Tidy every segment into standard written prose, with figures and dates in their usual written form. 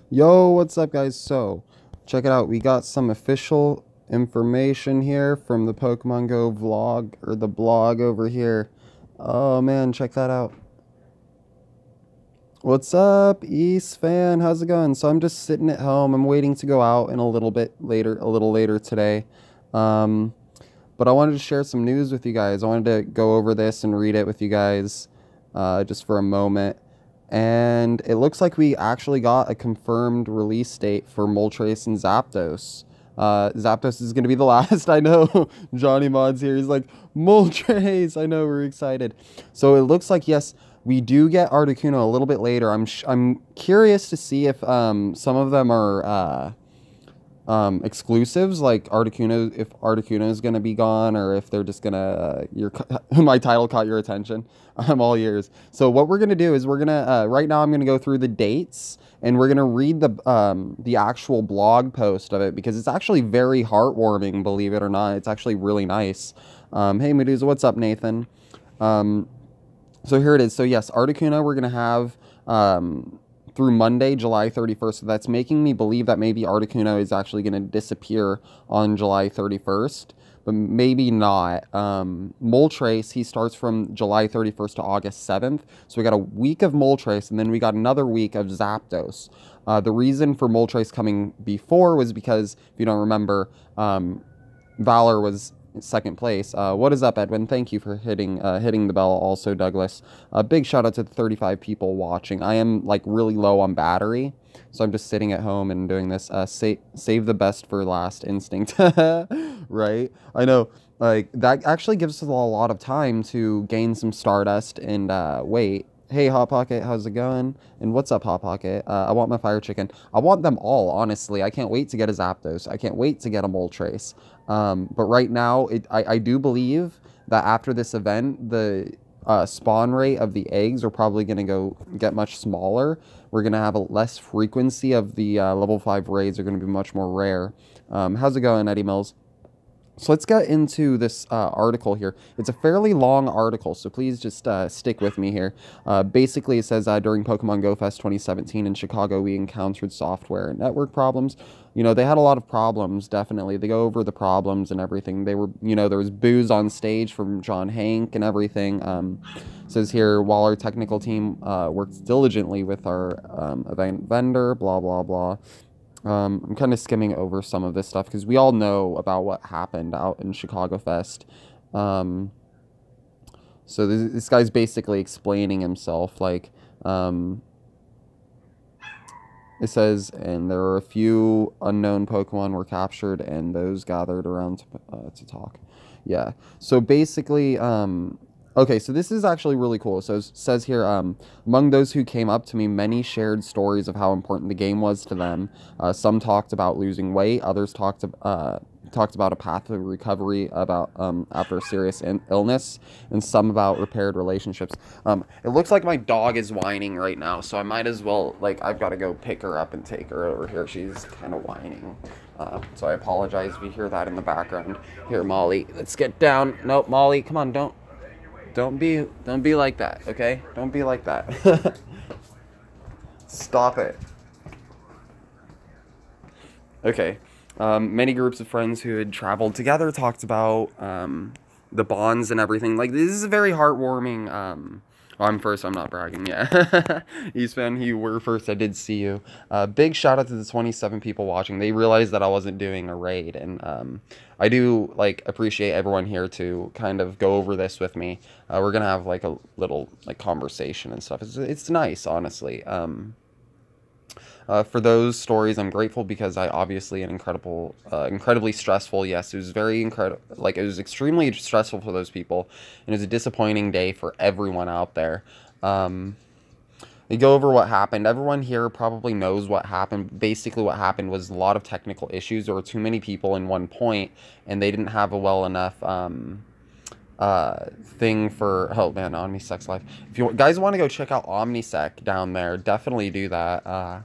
Yo, what's up, guys? So, check it out. We got some official information here from the Pokemon Go vlog, or the blog over here. Oh, man, check that out. What's up, East fan? How's it going? So, I'm just sitting at home. I'm waiting to go out in a little later today. But I wanted to share some news with you guys. I wanted to go over this and read it with you guys just for a moment. And it looks like we actually got a confirmed release date for Moltres and Zapdos. Zapdos is going to be the last. I know Johnny Mod's here. He's like, Moltres. I know, we're excited. So it looks like, yes, we do get Articuno a little bit later. I'm curious to see if some of them are exclusives, like Articuno, if Articuno is gonna be gone, or if they're just gonna my title caught your attention. I'm all ears. So what we're gonna do is we're gonna right now I'm gonna go through the dates, and we're gonna read the actual blog post of it, because it's actually very heartwarming, believe it or not. It's actually really nice. Hey Miduuza, what's up, Nathan? So here it is. So yes, Articuno we're gonna have through Monday, July 31st. So that's making me believe that maybe Articuno is actually going to disappear on July 31st, but maybe not. Moltres, he starts from July 31st to August 7th. So we got a week of Moltres, and then we got another week of Zapdos. The reason for Moltres coming before was because, if you don't remember, Valor was second place. What is up, Edwin? Thank you for hitting the bell. Also, Douglas. A big shout out to the 35 people watching. I am like really low on battery, so I'm just sitting at home and doing this. Save the best for last, instinct. Right? I know. Like, that actually gives us a lot of time to gain some Stardust and wait. Hey, Hot Pocket, how's it going? And what's up, Hot Pocket? I want my Fire Chicken. I want them all, honestly. I can't wait to get a Zapdos. I can't wait to get a Moltres. But right now, I do believe that after this event, the spawn rate of the eggs are probably going to get much smaller. We're going to have a less frequency of the level 5 raids. Are going to be much more rare. How's it going, Eddie Mills? So let's get into this article here. It's a fairly long article, so please just stick with me here. Basically, it says, during Pokemon Go Fest 2017 in Chicago, we encountered software and network problems. You know, they had a lot of problems, definitely. They go over the problems and everything. They were, you know, there was boos on stage from John Hank and everything. It says here, while our technical team works diligently with our event vendor, blah, blah, blah. I'm kind of skimming over some of this stuff because we all know about what happened out in Chicago Fest. So this guy's basically explaining himself. Like, it says, and there were a few unknown Pokemon were captured, and those gathered around to talk. Yeah. So basically, okay, so this is actually really cool. So it says here, among those who came up to me, many shared stories of how important the game was to them. Some talked about losing weight. Others talked about a path of recovery about after a serious illness, and some about repaired relationships. It looks like my dog is whining right now, so I might as well, like, I've got to go pick her up and take her over here. She's kind of whining. So I apologize if you hear that in the background. Here, Molly, let's get down. Nope, Molly, come on, don't be like that, okay? Don't be like that. Stop it. Okay. Many groups of friends who had traveled together talked about the bonds and everything. Like, this is a very heartwarming. I'm first, I'm not bragging, yeah. East fan, you were first, I did see you. Big shout out to the 27 people watching. They realized that I wasn't doing a raid, and I do, like, appreciate everyone here to kind of go over this with me. We're gonna have, like, a little, like, conversation and stuff. It's nice, honestly. For those stories, I'm grateful because I obviously an incredibly stressful. Yes, it was very incredible. Like, it was extremely stressful for those people, and it was a disappointing day for everyone out there. They go over what happened. Everyone here probably knows what happened. Basically, what happened was a lot of technical issues. There were too many people in one point, and they didn't have a well enough thing for, oh man, OmniSec's live. If you guys want to go check out OmniSec down there, definitely do that.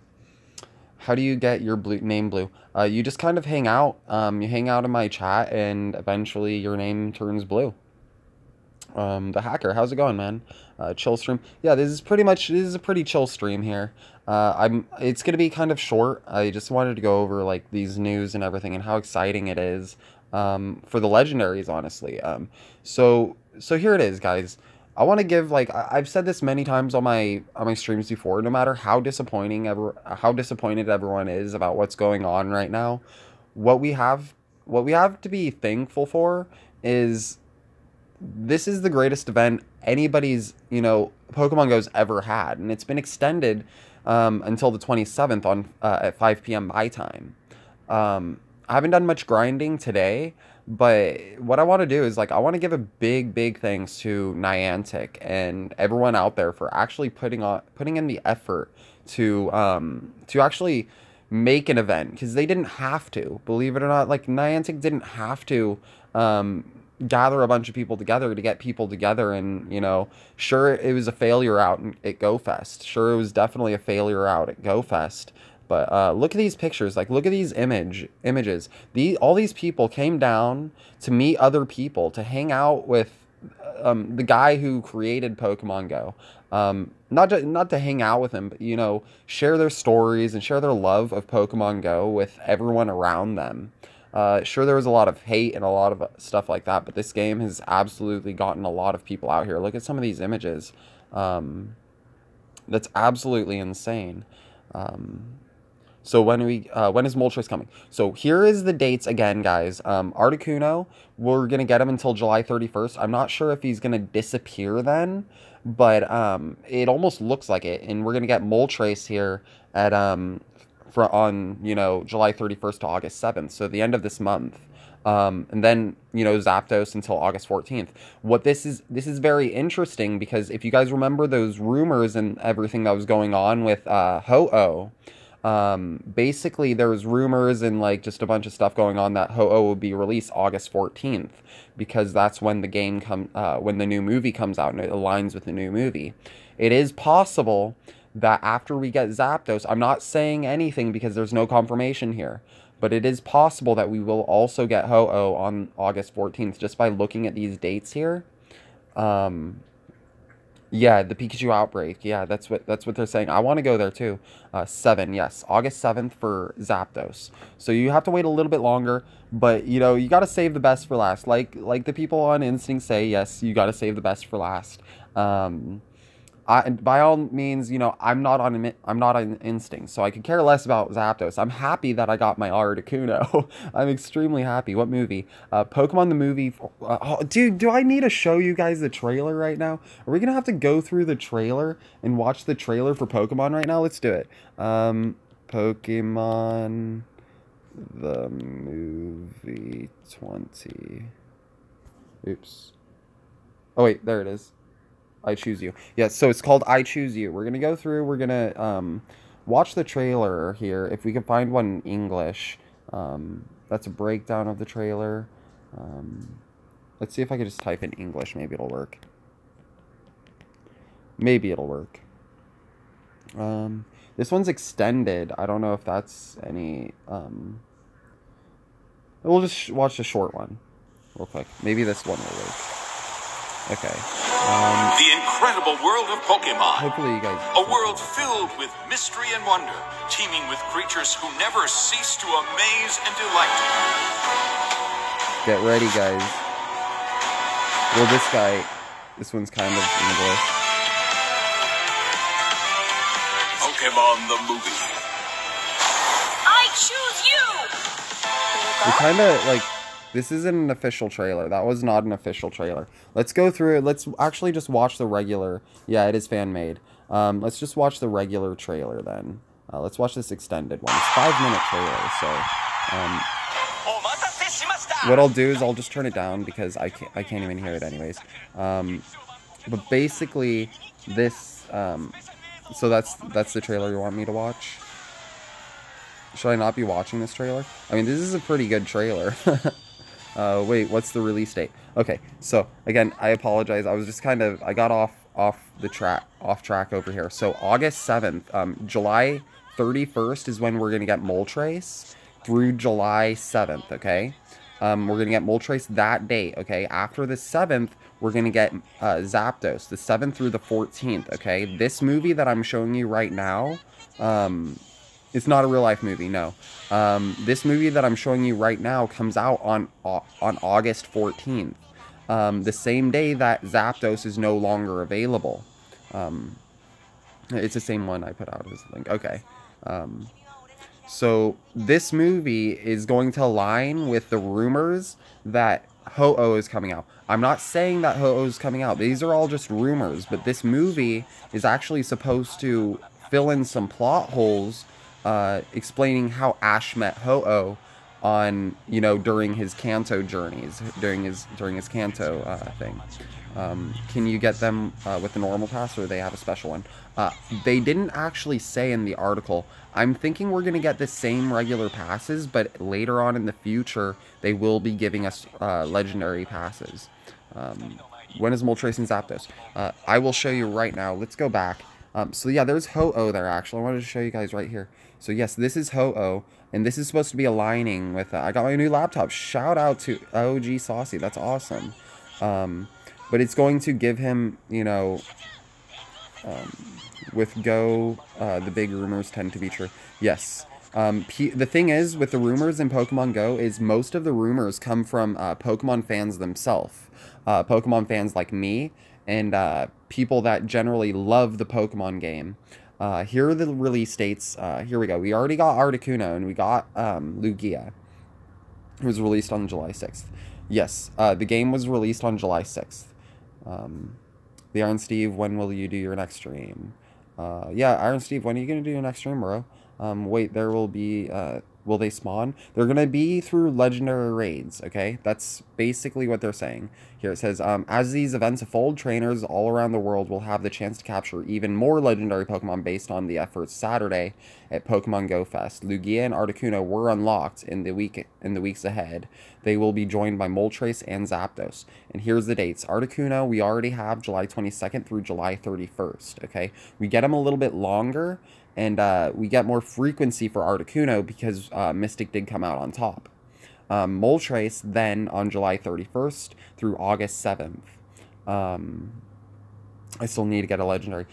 How do you get your name blue? You just kind of hang out. You hang out in my chat, and eventually your name turns blue. The hacker, how's it going, man? Chill stream. Yeah, this is a pretty chill stream here. It's gonna be kind of short. I just wanted to go over like these news and everything and how exciting it is for the legendaries, honestly. So here it is, guys. I want to give, like, I've said this many times on my streams before. No matter how disappointed everyone is about what's going on right now, what we have to be thankful for is this is the greatest event anybody's, Pokemon Go's ever had, and it's been extended until the 27th at 5 p.m. my time. I haven't done much grinding today, but what I want to do is, like, I want to give a big thanks to Niantic and everyone out there for actually putting in the effort to actually make an event, because they didn't have to. Believe it or not, like, Niantic didn't have to gather a bunch of people together to get people together. And sure, it was a failure out at GoFest. Sure, it was definitely a failure out at GoFest. But look at these pictures. Like, look at these images. All these people came down to meet other people, to hang out with the guy who created Pokemon Go. Not to hang out with him, but share their stories and share their love of Pokemon Go with everyone around them. Sure, there was a lot of hate and a lot of stuff like that, but this game has absolutely gotten a lot of people out here. Look at some of these images. That's absolutely insane. So when is Moltres coming? So here is the dates again, guys. Articuno, we're going to get him until July 31st. I'm not sure if he's going to disappear then, but it almost looks like it. And we're going to get Moltres here at on July 31st to August 7th, so the end of this month. And then Zapdos until August 14th. This is very interesting, because if you guys remember those rumors and everything that was going on with Ho-Oh, basically there was rumors and like just a bunch of stuff going on that Ho-Oh would be released August 14th, because that's when when the new movie comes out and it aligns with the new movie. It is possible that after we get Zapdos, I'm not saying anything because there's no confirmation here, but it is possible that we will also get Ho-Oh on August 14th, just by looking at these dates here. Yeah, the Pikachu outbreak. Yeah, that's what they're saying. I want to go there too. 7, yes, August 7th for Zapdos. So you have to wait a little bit longer, but you got to save the best for last. Like the people on Instinct say, yes, you got to save the best for last. By all means, I'm not on Instinct, so I could care less about Zapdos. I'm happy that I got my Articuno. I'm extremely happy. What movie? Pokemon the movie. Oh, dude, do I need to show you guys the trailer right now? Are we gonna have to go through the trailer and watch the trailer for Pokemon right now? Let's do it. Pokemon the movie 20. Oops. Oh wait, there it is. I Choose You. Yeah, so it's called I Choose You. We're going to go through, we're going to watch the trailer here, if we can find one in English. That's a breakdown of the trailer. Let's see if I can just type in English. Maybe it'll work. Maybe it'll work. This one's extended. I don't know if that's any... We'll just watch the short one real quick. Maybe this one will work. Okay. The incredible world of Pokemon. Hopefully you guys... A world filled with mystery and wonder, teeming with creatures who never cease to amaze and delight. Get ready, guys. Well, this one's kind of English. Pokemon the movie. I choose you! We kind of, like... This isn't an official trailer. That was not an official trailer. Let's go through it. Let's actually just watch the regular... Yeah, it is fan-made. Let's just watch the regular trailer then. Let's watch this extended one. It's a 5-minute trailer, so... what I'll do is I'll just turn it down because I can't even hear it anyways. But basically, this... so that's the trailer you want me to watch? Should I not be watching this trailer? I mean, this is a pretty good trailer. Wait, what's the release date? Okay, so again, I apologize. I was just kind of, I got off track over here. So August 7th, July 31st is when we're gonna get Moltres through July 7th. Okay, we're gonna get Moltres that date. Okay, after the 7th, we're going to get Zapdos, the 7th through the 14th, okay? This movie that I'm showing you right now, it's not a real-life movie, no. This movie that I'm showing you right now comes out on August 14th, the same day that Zapdos is no longer available. It's the same one I put out as a link. Okay. So this movie is going to align with the rumors that Ho-Oh is coming out. I'm not saying that Ho-Oh is coming out. These are all just rumors, but this movie is actually supposed to fill in some plot holes, explaining how Ash met Ho-Oh on, you know, during his Kanto journeys, during his Kanto thing. Can you get them with the normal pass, or they have a special one? They didn't actually say in the article. I'm thinking we're going to get the same regular passes, but later on in the future, they will be giving us legendary passes. When is Moltres and Zapdos? I will show you right now. Let's go back. So yeah, there's Ho-Oh there, actually. I wanted to show you guys right here. So yes, this is Ho-Oh, and this is supposed to be aligning with... I got my new laptop. Shout out to OG Saucy. That's awesome. But it's going to give him, you know... with Go, the big rumors tend to be true. Yes. The thing is, with the rumors in Pokemon Go, is most of the rumors come from Pokemon fans themselves. Pokemon fans like me, and people that generally love the Pokemon game. Here are the release dates. Here we go. We already got Articuno, and we got Lugia. It was released on July 6th. Yes, the game was released on July 6th. The Iron Steve, when will you do your next stream? Yeah, Iron Steve, when are you going to do your next stream, bro? Wait, there will be, will they spawn? They're going to be through legendary raids, okay? That's basically what they're saying. Here it says, as these events unfold, trainers all around the world will have the chance to capture even more legendary Pokemon based on the efforts Saturday at Pokemon Go Fest. Lugia and Articuno were unlocked in the weeks ahead. They will be joined by Moltres and Zapdos. And here's the dates. Articuno, we already have July 22nd through July 31st, okay? We get them a little bit longer, and we get more frequency for Articuno because Mystic did come out on top. Moltres then on July 31st through August 7th. I still need to get a legendary.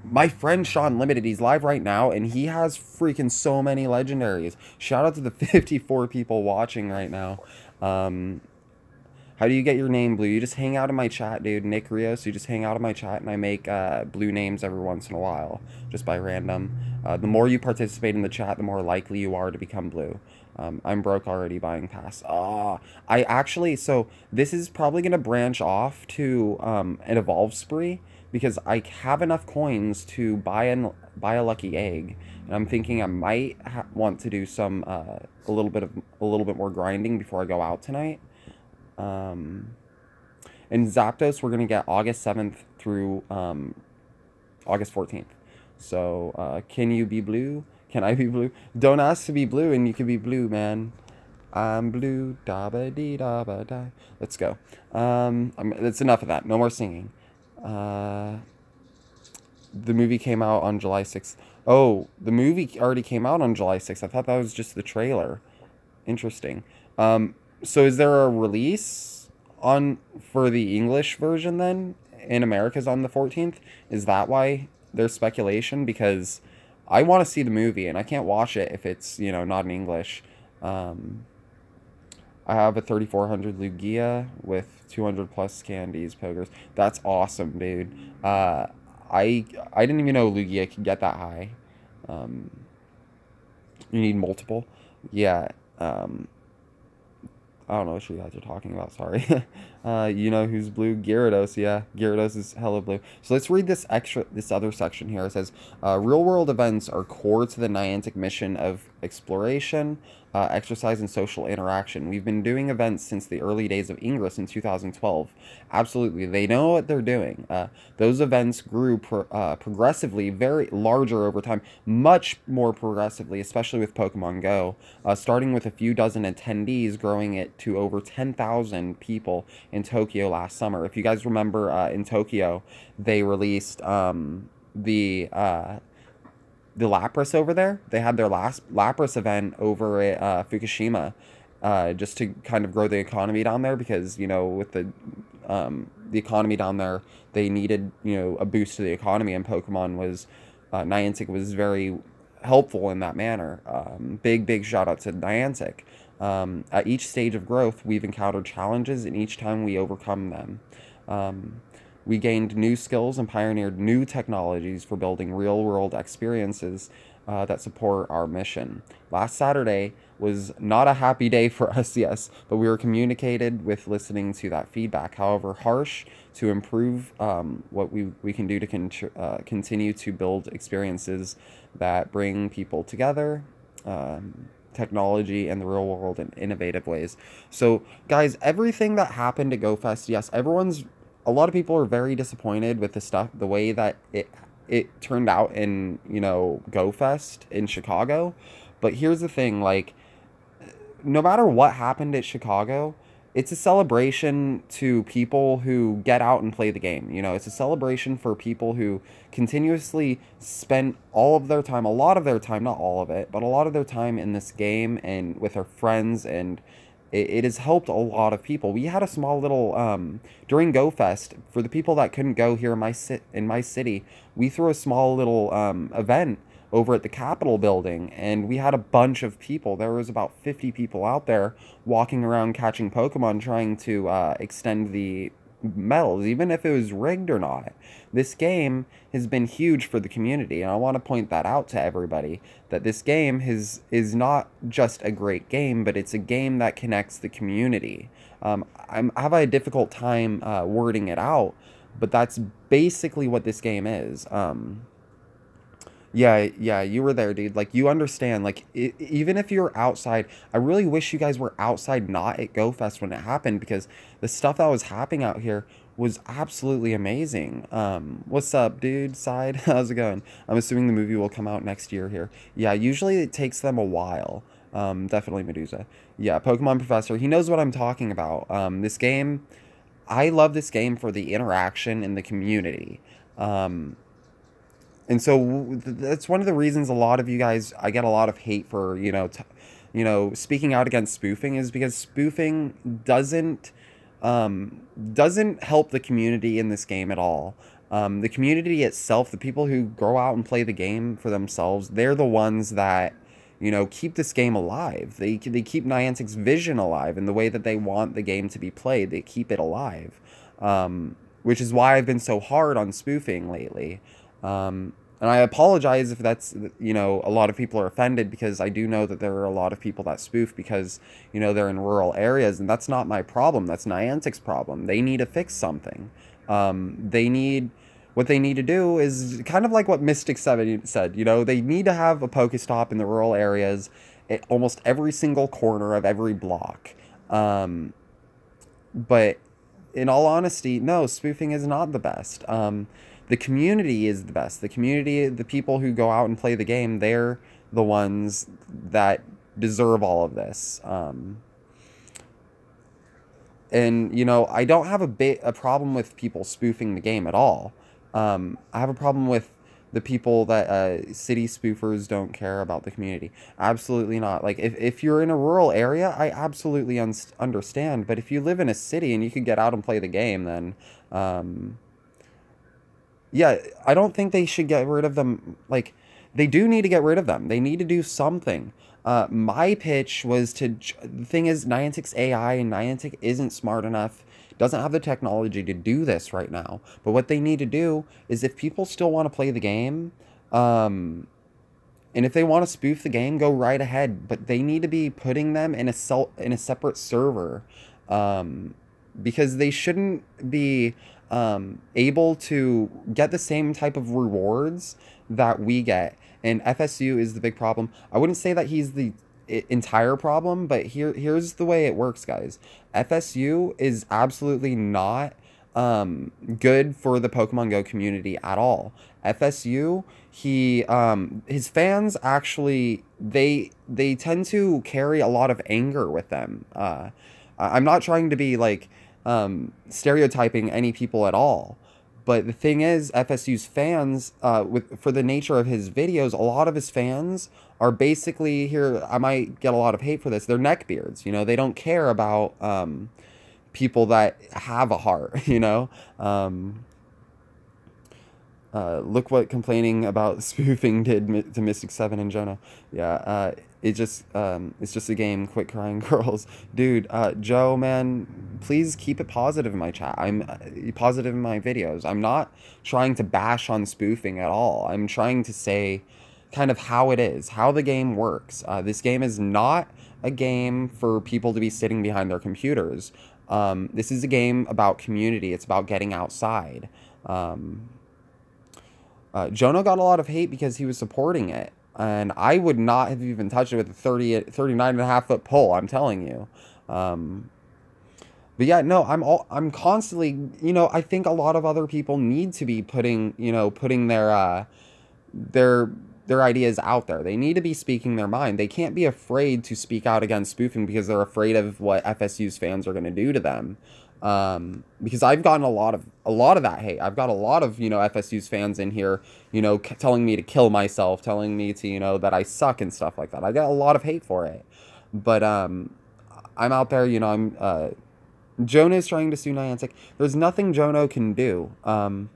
My friend Sean Limited, he's live right now, and he has freaking so many legendaries. Shout out to the 54 people watching right now. How do you get your name blue? You just hang out in my chat, dude. Nick Rios, you just hang out in my chat, and I make blue names every once in a while, just by random. The more you participate in the chat, the more likely you are to become blue. I'm broke already buying pass. I actually, so this is probably going to branch off to an evolve spree, because I have enough coins to buy a lucky egg, and I'm thinking I might want to do some a little bit more grinding before I go out tonight. And Zapdos we're gonna get August 7th through August 14th. So can you be blue? Can I be blue? Don't ask to be blue, and you can be blue, man. I'm blue, da ba dee da ba da. Let's go. That's enough of that. No more singing. The movie came out on July 6th. Oh, the movie already came out on July 6th. I thought that was just the trailer. Interesting. So is there a release for the English version then? In America's on the 14th? Is that why there's speculation? Because I want to see the movie, and I can't watch it if it's, you know, not in English. I have a 3400 Lugia with 200 plus candies, pokers. That's awesome, dude. I didn't even know Lugia could get that high. You need multiple. Yeah. I don't know what you guys are talking about, sorry. You know who's blue? Gyarados, yeah. Gyarados is hella blue. So let's read this other section here. It says, real-world events are core to the Niantic mission of exploration, exercise, and social interaction. We've been doing events since the early days of Ingress in 2012. Absolutely, they know what they're doing. Those events grew progressively, very larger over time, much more progressively, especially with Pokemon Go, starting with a few dozen attendees, growing it to over 10,000 people in Tokyo last summer. If you guys remember, in Tokyo, they released the Lapras over there. They had their last Lapras event over at Fukushima, just to kind of grow the economy down there, because, you know, with the the economy down there. They needed, you know, a boost to the economy, and Pokemon was, Niantic was very helpful in that manner. Big shout out to Niantic. At each stage of growth, we've encountered challenges, and each time we overcome them. We gained new skills and pioneered new technologies for building real-world experiences that support our mission. Last Saturday was not a happy day for us, yes, but we were communicated with listening to that feedback. However, harsh to improve what we can do to continue to build experiences that bring people together, technology and the real world in innovative ways. So, guys, everything that happened at GoFest, yes, a lot of people are very disappointed with the way that it turned out in, you know, GoFest in Chicago. But here's the thing, like, no matter what happened at Chicago, it's a celebration to people who get out and play the game. You know, it's a celebration for people who continuously spend all of their time, a lot of their time, not all of it, but a lot of their time in this game and with their friends, and it has helped a lot of people. We had a small little, during GoFest, for the people that couldn't go here in my city, we threw a small little event over at the Capitol building, and we had a bunch of people. There was about 50 people out there walking around catching Pokemon, trying to extend the medals, even if it was rigged or not. This game has been huge for the community, and I want to point that out to everybody, that this game is not just a great game, but it's a game that connects the community. I have a difficult time wording it out, but that's basically what this game is. Yeah, you were there, dude. Like, you understand, like, even if you're outside, I really wish you guys were outside, not at GoFest when it happened, because the stuff that was happening out here was absolutely amazing. What's up, dude? Side, how's it going? I'm assuming the movie will come out next year here. Yeah, usually it takes them a while. Definitely Miduuza. Yeah, Pokemon Professor, he knows what I'm talking about. This game, I love this game for the interaction in the community. And so that's one of the reasons a lot of you guys, I get a lot of hate for, speaking out against spoofing, is because spoofing doesn't help the community in this game at all. The community itself, the people who go out and play the game for themselves, they're the ones that, keep this game alive. They keep Niantic's vision alive in the way that they want the game to be played. They keep it alive, which is why I've been so hard on spoofing lately. And I apologize if that's, a lot of people are offended, because I do know that there are a lot of people that spoof because, they're in rural areas, and that's not my problem. That's Niantic's problem. They need to fix something. What they need to do is kind of like what Mystic7 said, they need to have a Pokestop in the rural areas at almost every single corner of every block. But in all honesty, no, spoofing is not the best. The community is the best. The community, the people who go out and play the game, they're the ones that deserve all of this. And, I don't have a problem with people spoofing the game at all. I have a problem with the people that city spoofers don't care about the community. Absolutely not. Like, if you're in a rural area, I absolutely understand. But if you live in a city and you could get out and play the game, then... yeah, I don't think they should get rid of them. Like, they do need to get rid of them. They need to do something. My pitch was the thing is, Niantic's AI, and Niantic isn't smart enough, doesn't have the technology to do this right now. But what they need to do is, if people still want to play the game, and if they want to spoof the game, go right ahead. But they need to be putting them in a separate server, because they shouldn't be... able to get the same type of rewards that we get. And FSU is the big problem. I wouldn't say that he's the entire problem, but here's the way it works, guys. FSU is absolutely not good for the Pokemon Go community at all. FSU, his fans actually, they tend to carry a lot of anger with them. I'm not trying to be like stereotyping any people at all, but the thing is, FSU's fans, for the nature of his videos, a lot of his fans are basically, here, I might get a lot of hate for this, they're neckbeards. They don't care about people that have a heart, you know? Look what complaining about spoofing did to Mystic 7 and Jonah. Yeah, it's just a game. Quit crying, girls. Dude, Joe, man, please keep it positive in my chat. I'm positive in my videos. I'm not trying to bash on spoofing at all. I'm trying to say kind of how it is, how the game works. This game is not a game for people to be sitting behind their computers. This is a game about community. It's about getting outside. Jono got a lot of hate because he was supporting it, and I would not have even touched it with a 39.5-foot pole, I'm telling you. But yeah, no, I'm constantly, you know, I think a lot of other people need to be putting their ideas out there. They need to be speaking their mind. They can't be afraid to speak out against spoofing because they're afraid of what FSU's fans are going to do to them. Because I've gotten a lot of that hate. I've got a lot of, you know, FSU's fans in here, you know, telling me to kill myself, telling me to, you know, that I suck and stuff like that. I get a lot of hate for it. But, I'm out there, you know, Jono is trying to sue Niantic. There's nothing Jono can do. The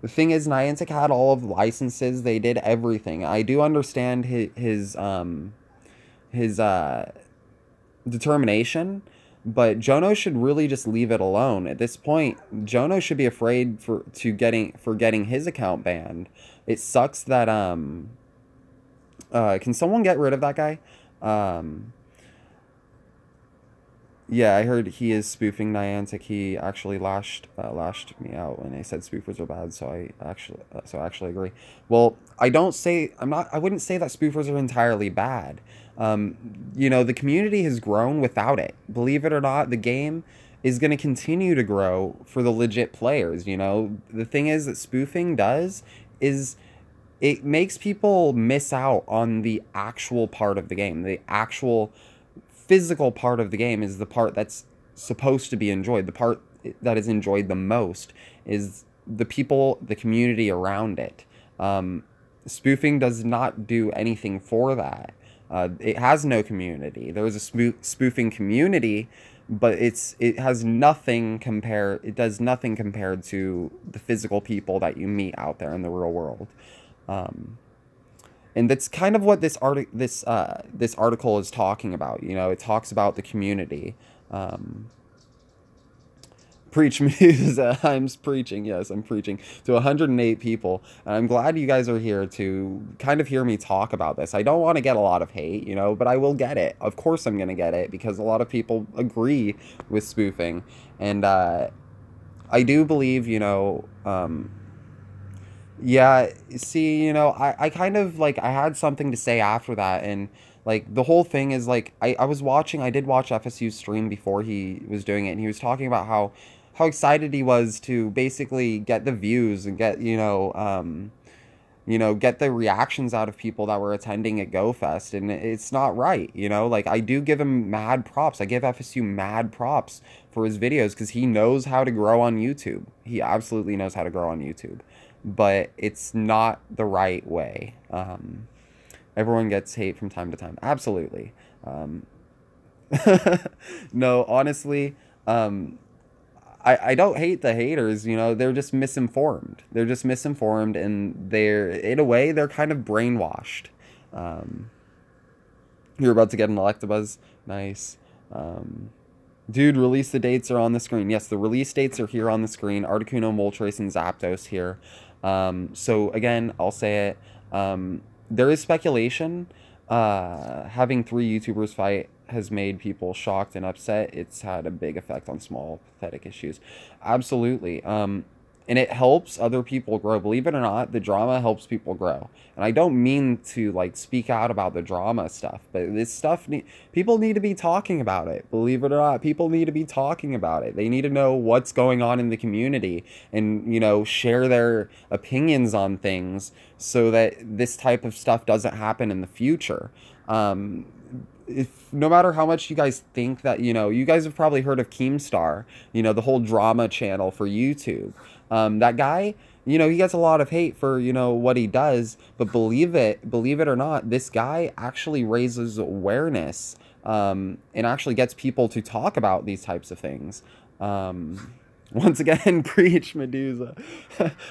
thing is, Niantic had all of the licenses. They did everything. I do understand his determination, but Jono should really just leave it alone. At this point, Jono should be afraid for getting his account banned. It sucks that can someone get rid of that guy? Yeah, I heard he is spoofing Niantic. He actually lashed me out when I said spoofers are bad, so I actually agree. Well, I wouldn't say that spoofers are entirely bad. You know, the community has grown without it. Believe it or not, the game is going to continue to grow for the legit players, you know? The thing is that spoofing does is it makes people miss out on the actual part of the game. The actual physical part of the game is the part that's supposed to be enjoyed. The part that is enjoyed the most is the people, the community around it. Spoofing does not do anything for that. It has no community. There is a spoofing community, but it does nothing compared to the physical people that you meet out there in the real world. And that's kind of what this article is talking about. You know, it talks about the community. Preach, Miduuza. I'm preaching. Yes, I'm preaching to 108 people. And I'm glad you guys are here to kind of hear me talk about this. I don't want to get a lot of hate, you know, but I will get it. Of course I'm going to get it because a lot of people agree with spoofing. And I do believe, you know, yeah, see, you know, I kind of, like, I had something to say after that, and, like, the whole thing is, like, I did watch FSU's stream before he was doing it, and he was talking about how excited he was to basically get the views and get, you know, get the reactions out of people that were attending at GoFest, and it's not right, you know? Like, I do give him mad props. I give FSU mad props for his videos, because he knows how to grow on YouTube. He absolutely knows how to grow on YouTube. But it's not the right way. Everyone gets hate from time to time. Absolutely. No, honestly, I don't hate the haters, you know, they're just misinformed. They're just misinformed, and in a way, they're kind of brainwashed. You're about to get an Electabuzz. Nice. Dude, release the dates are on the screen. Yes, the release dates are here on the screen. Articuno, Moltres, and Zapdos here. So again, I'll say it. There is speculation. Having 3 YouTubers fight has made people shocked and upset. It's had a big effect on small, pathetic issues. Absolutely. And it helps other people grow. Believe it or not, the drama helps people grow. And I don't mean to, like, speak out about the drama stuff, but this stuff, people need to be talking about it. Believe it or not, people need to be talking about it. They need to know what's going on in the community and, you know, share their opinions on things so that this type of stuff doesn't happen in the future. No matter how much you guys think that, you know, you guys have probably heard of Keemstar, you know, the whole drama channel for YouTube. That guy, you know, he gets a lot of hate for, you know, what he does, but believe it or not, this guy actually raises awareness, and actually gets people to talk about these types of things. Once again, preach, Miduuza.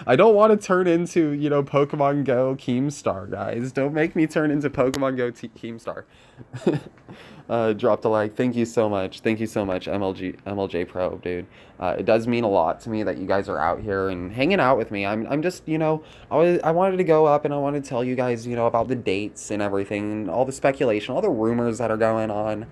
I don't want to turn into, you know, Pokemon Go Keemstar, guys. Don't make me turn into Pokemon Go Keemstar. Dropped a like. Thank you so much. Thank you so much, MLJ Pro, dude. It does mean a lot to me that you guys are out here and hanging out with me. I'm just, you know, I wanted to go up and I wanted to tell you guys, you know, about the dates and everything, all the speculation, all the rumors that are going on.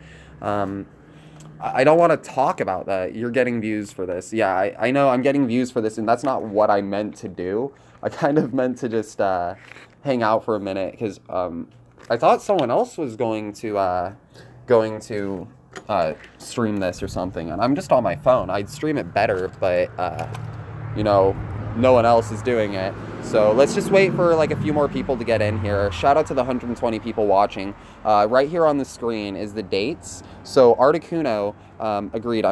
I don't want to talk about that. You're getting views for this. Yeah, I know I'm getting views for this, and that's not what I meant to do. I kind of meant to just hang out for a minute, because I thought someone else was going to stream this or something, and I'm just on my phone. I'd stream it better, but you know, no one else is doing it. So let's just wait for like a few more people to get in here. Shout out to the 120 people watching. Right here on the screen is the dates. So Articuno, agreed,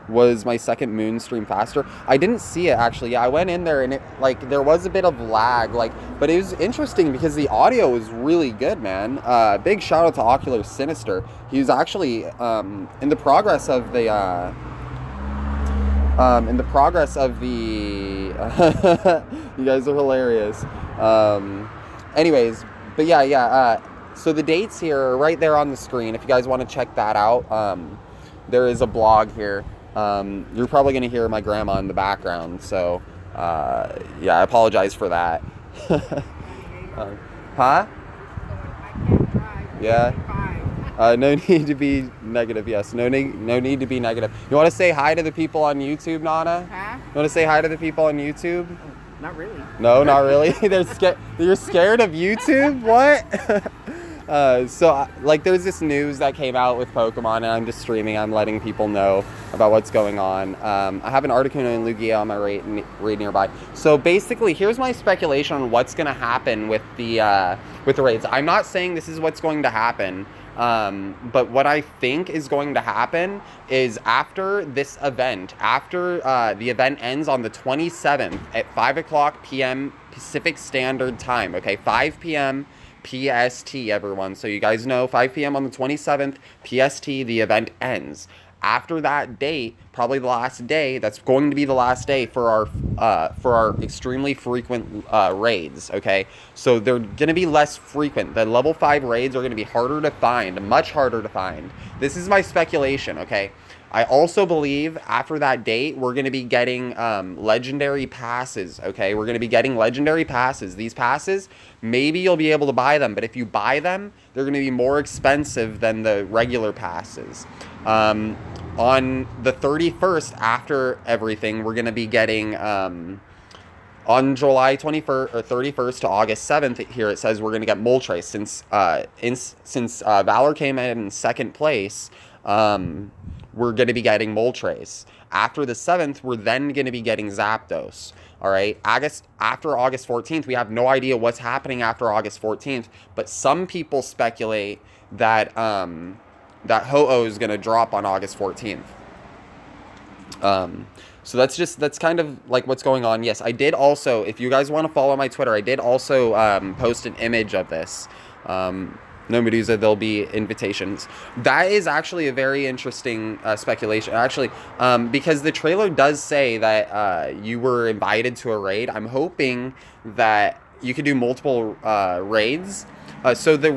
was my second moon stream faster. I didn't see it actually. Yeah, I went in there and it, like, there was a bit of lag, like, but it was interesting because the audio was really good, man. Big shout out to Ocular Sinister. He was actually in the progress of the you guys are hilarious. Anyways, but yeah, so the dates here are right there on the screen if you guys want to check that out. There is a blog here. You're probably going to hear my grandma in the background, so yeah, I apologize for that. Huh? Yeah. No need to be negative. Yes, no need to be negative. You want to say hi to the people on YouTube, Nana? Huh? You want to say hi to the people on YouTube? Not really. No, not really. You're scared of YouTube? What? So, like, there's this news that came out with Pokemon, and I'm just streaming. I'm letting people know about what's going on. I have an Articuno and Lugia on my raid nearby. So, basically, here's my speculation on what's going to happen with the raids. I'm not saying this is what's going to happen, but what I think is going to happen is after this event, after the event ends on the 27th at 5 p.m. Pacific Standard Time, okay, 5 p.m. PST, everyone. So you guys know 5 p.m. on the 27th PST, the event ends. After that date, probably the last day, that's going to be the last day for our extremely frequent raids, okay? So they're going to be less frequent. The level 5 raids are going to be harder to find, much harder to find. This is my speculation, okay? I also believe after that date, we're going to be getting legendary passes, okay? We're going to be getting legendary passes. These passes, maybe you'll be able to buy them, but if you buy them, they're going to be more expensive than the regular passes. On the 31st, after everything, we're going to be getting, on July 21st or 31st to August 7th, here it says we're going to get Moltres. Since Valor came in second place, we're going to be getting Moltres. After the 7th, we're then going to be getting Zapdos. All right, after August 14th, we have no idea what's happening after August 14th, but some people speculate that that Ho-Oh is going to drop on August 14th. So that's kind of like what's going on. Yes, I did also, if you guys want to follow my Twitter, I did also post an image of this. No, Miduuza, there'll be invitations. That is actually a very interesting speculation, actually, because the trailer does say that you were invited to a raid. I'm hoping that you could do multiple raids. So the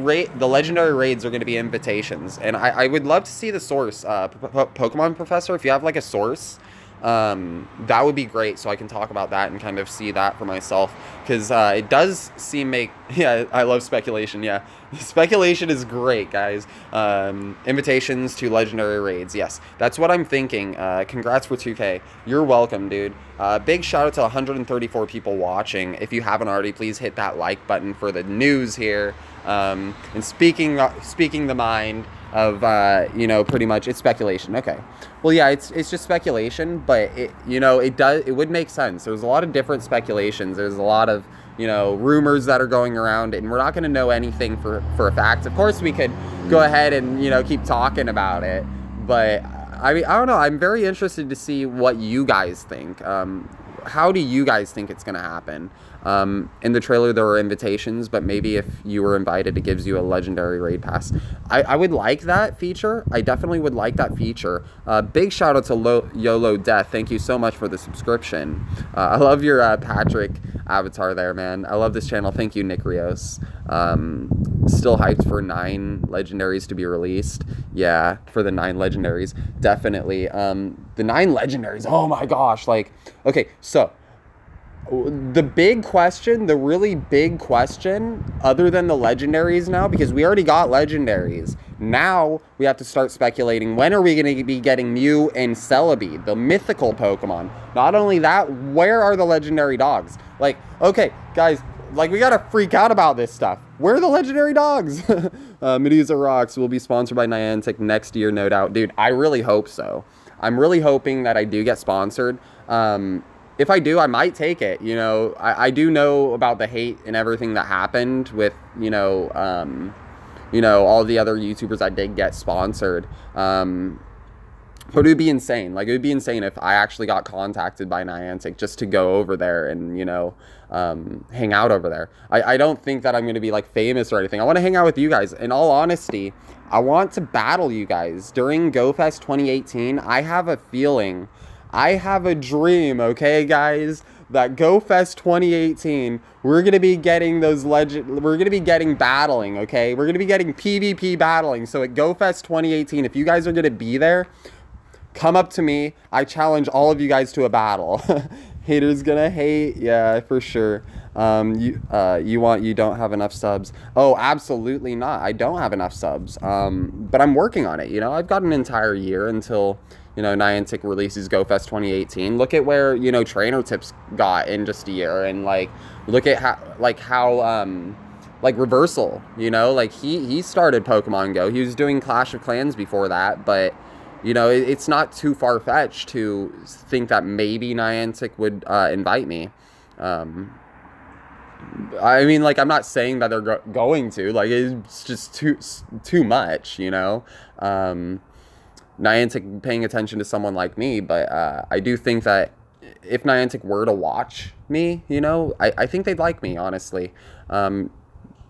legendary raids are going to be invitations, and I would love to see the source, Pokemon Professor. If you have like a source, that would be great, so I can talk about that and kind of see that for myself, because it does seem yeah, I love speculation. Yeah, speculation is great, guys. Invitations to legendary raids, yes, that's what I'm thinking. Congrats for 2K. You're welcome, dude. Big shout out to 134 people watching. If you haven't already, please hit that like button for the news here. And speaking the mind of you know, pretty much it's speculation. Okay, well, yeah, it's just speculation, but it would make sense. There's a lot of different speculations. There's a lot of, you know, rumors that are going around, and we're not going to know anything for a fact. Of course, we could go ahead and, you know, keep talking about it, but I mean, I don't know. I'm very interested to see what you guys think. how do you guys think it's going to happen? In the trailer, there were invitations, but maybe if you were invited, it gives you a legendary raid pass. I would like that feature. I definitely would like that feature. Big shout out to YOLO Death. Thank you so much for the subscription. I love your Patrick avatar there, man. I love this channel. Thank you, Nick Rios. Still hyped for 9 legendaries to be released. Yeah, for the 9 legendaries, definitely. The 9 legendaries, oh my gosh. Like, okay, so the big question, the really big question, other than the legendaries now, because we already got legendaries, now we have to start speculating, when are we going to be getting Mew and Celebi, the mythical Pokemon? Not only that, where are the legendary dogs? Like, okay, guys, like, we gotta freak out about this stuff. Where are the legendary dogs? Miduuza Rocks will be sponsored by Niantic next year, no doubt. Dude, I really hope so. I'm really hoping that I do get sponsored. If I do, I might take it. You know, I do know about the hate and everything that happened with, you know, all the other YouTubers that did get sponsored. But it would be insane. Like, it would be insane if I actually got contacted by Niantic just to go over there and, you know, hang out over there. I don't think that I'm going to be, like, famous or anything. I want to hang out with you guys. In all honesty, I want to battle you guys. During GoFest 2018, I have a feeling, I have a dream, okay, guys, that GoFest 2018, we're going to be getting those we're going to be getting battling, okay? We're going to be getting PvP battling. So at GoFest 2018, if you guys are going to be there, come up to me. I challenge all of you guys to a battle. Haters gonna hate. Yeah, for sure. You don't have enough subs. Oh, absolutely not. I don't have enough subs. But I'm working on it. You know, I've got an entire year until, you know, Niantic releases GoFest 2018. Look at where, you know, Trainer Tips got in just a year, and like, look at how like Reversal, you know, like he started Pokemon Go. He was doing Clash of Clans before that, but you know, it's not too far-fetched to think that maybe Niantic would invite me. I mean, like, I'm not saying that they're going to. Like, it's just too much, you know? Niantic paying attention to someone like me, but I do think that if Niantic were to watch me, you know, I think they'd like me, honestly.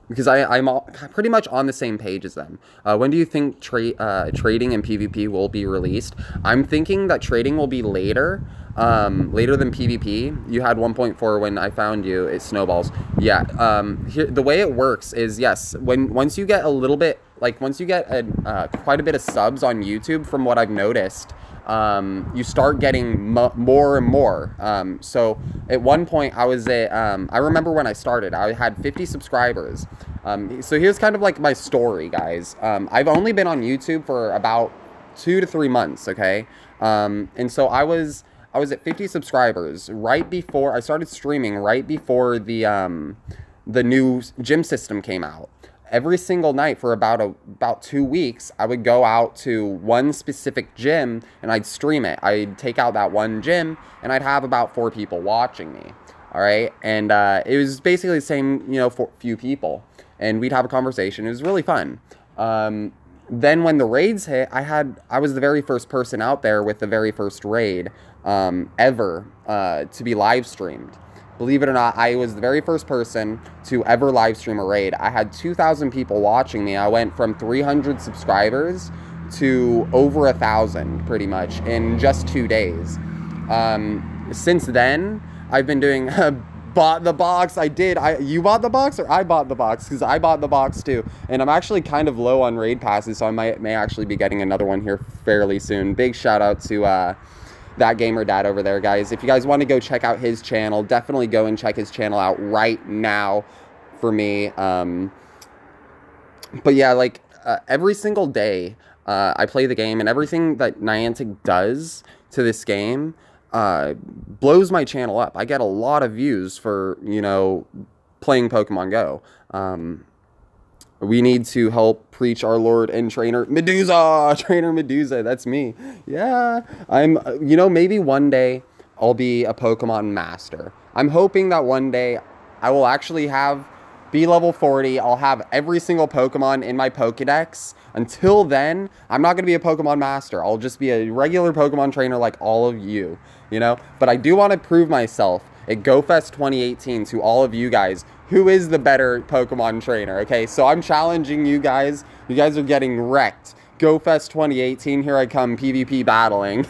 Because I'm pretty much on the same page as them. When do you think trading and PvP will be released? I'm thinking that trading will be later than PvP. You had 1.4 when I found you. It snowballs. Yeah. The way it works is, yes, once you get a little bit, like, once you get quite a bit of subs on YouTube, from what I've noticed, you start getting more and more. So at one point I was at, I remember when I started, I had 50 subscribers. So here's kind of like my story, guys. I've only been on YouTube for about 2 to 3 months. Okay. And so I was at 50 subscribers right before I started streaming, right before the new gym system came out. Every single night for about 2 weeks, I would go out to one specific gym and I'd stream it. I'd take out that one gym and I'd have about 4 people watching me. All right. And it was basically the same, you know, few people. And we'd have a conversation. It was really fun. Then when the raids hit, I was the very first person out there with the very first raid ever to be live streamed. Believe it or not, I was the very first person to ever live stream a raid. I had 2,000 people watching me. I went from 300 subscribers to over 1,000 pretty much in just 2 days. Since then, I've been doing bought the box. I did. You bought the box, or I bought the box? Because I bought the box too. And I'm actually kind of low on raid passes, so I may actually be getting another one here fairly soon. Big shout out to that gamer dad over there, guys. If you guys want to go check out his channel, definitely go and check his channel out right now for me. But yeah, like every single day I play the game, and everything that Niantic does to this game blows my channel up. I get a lot of views for, you know, playing Pokemon Go. We need to help preach our Lord and Trainer Miduuza. Trainer Miduuza, that's me. Yeah, you know, maybe one day I'll be a Pokemon master. I'm hoping that one day I will actually have be level 40. I'll have every single Pokemon in my Pokedex. Until then, I'm not going to be a Pokemon master. I'll just be a regular Pokemon trainer like all of you, you know? But I do want to prove myself at GoFest 2018 to all of you guys who is the better Pokemon trainer, okay? So I'm challenging you guys. You guys are getting wrecked. GoFest 2018, here I come, PvP battling.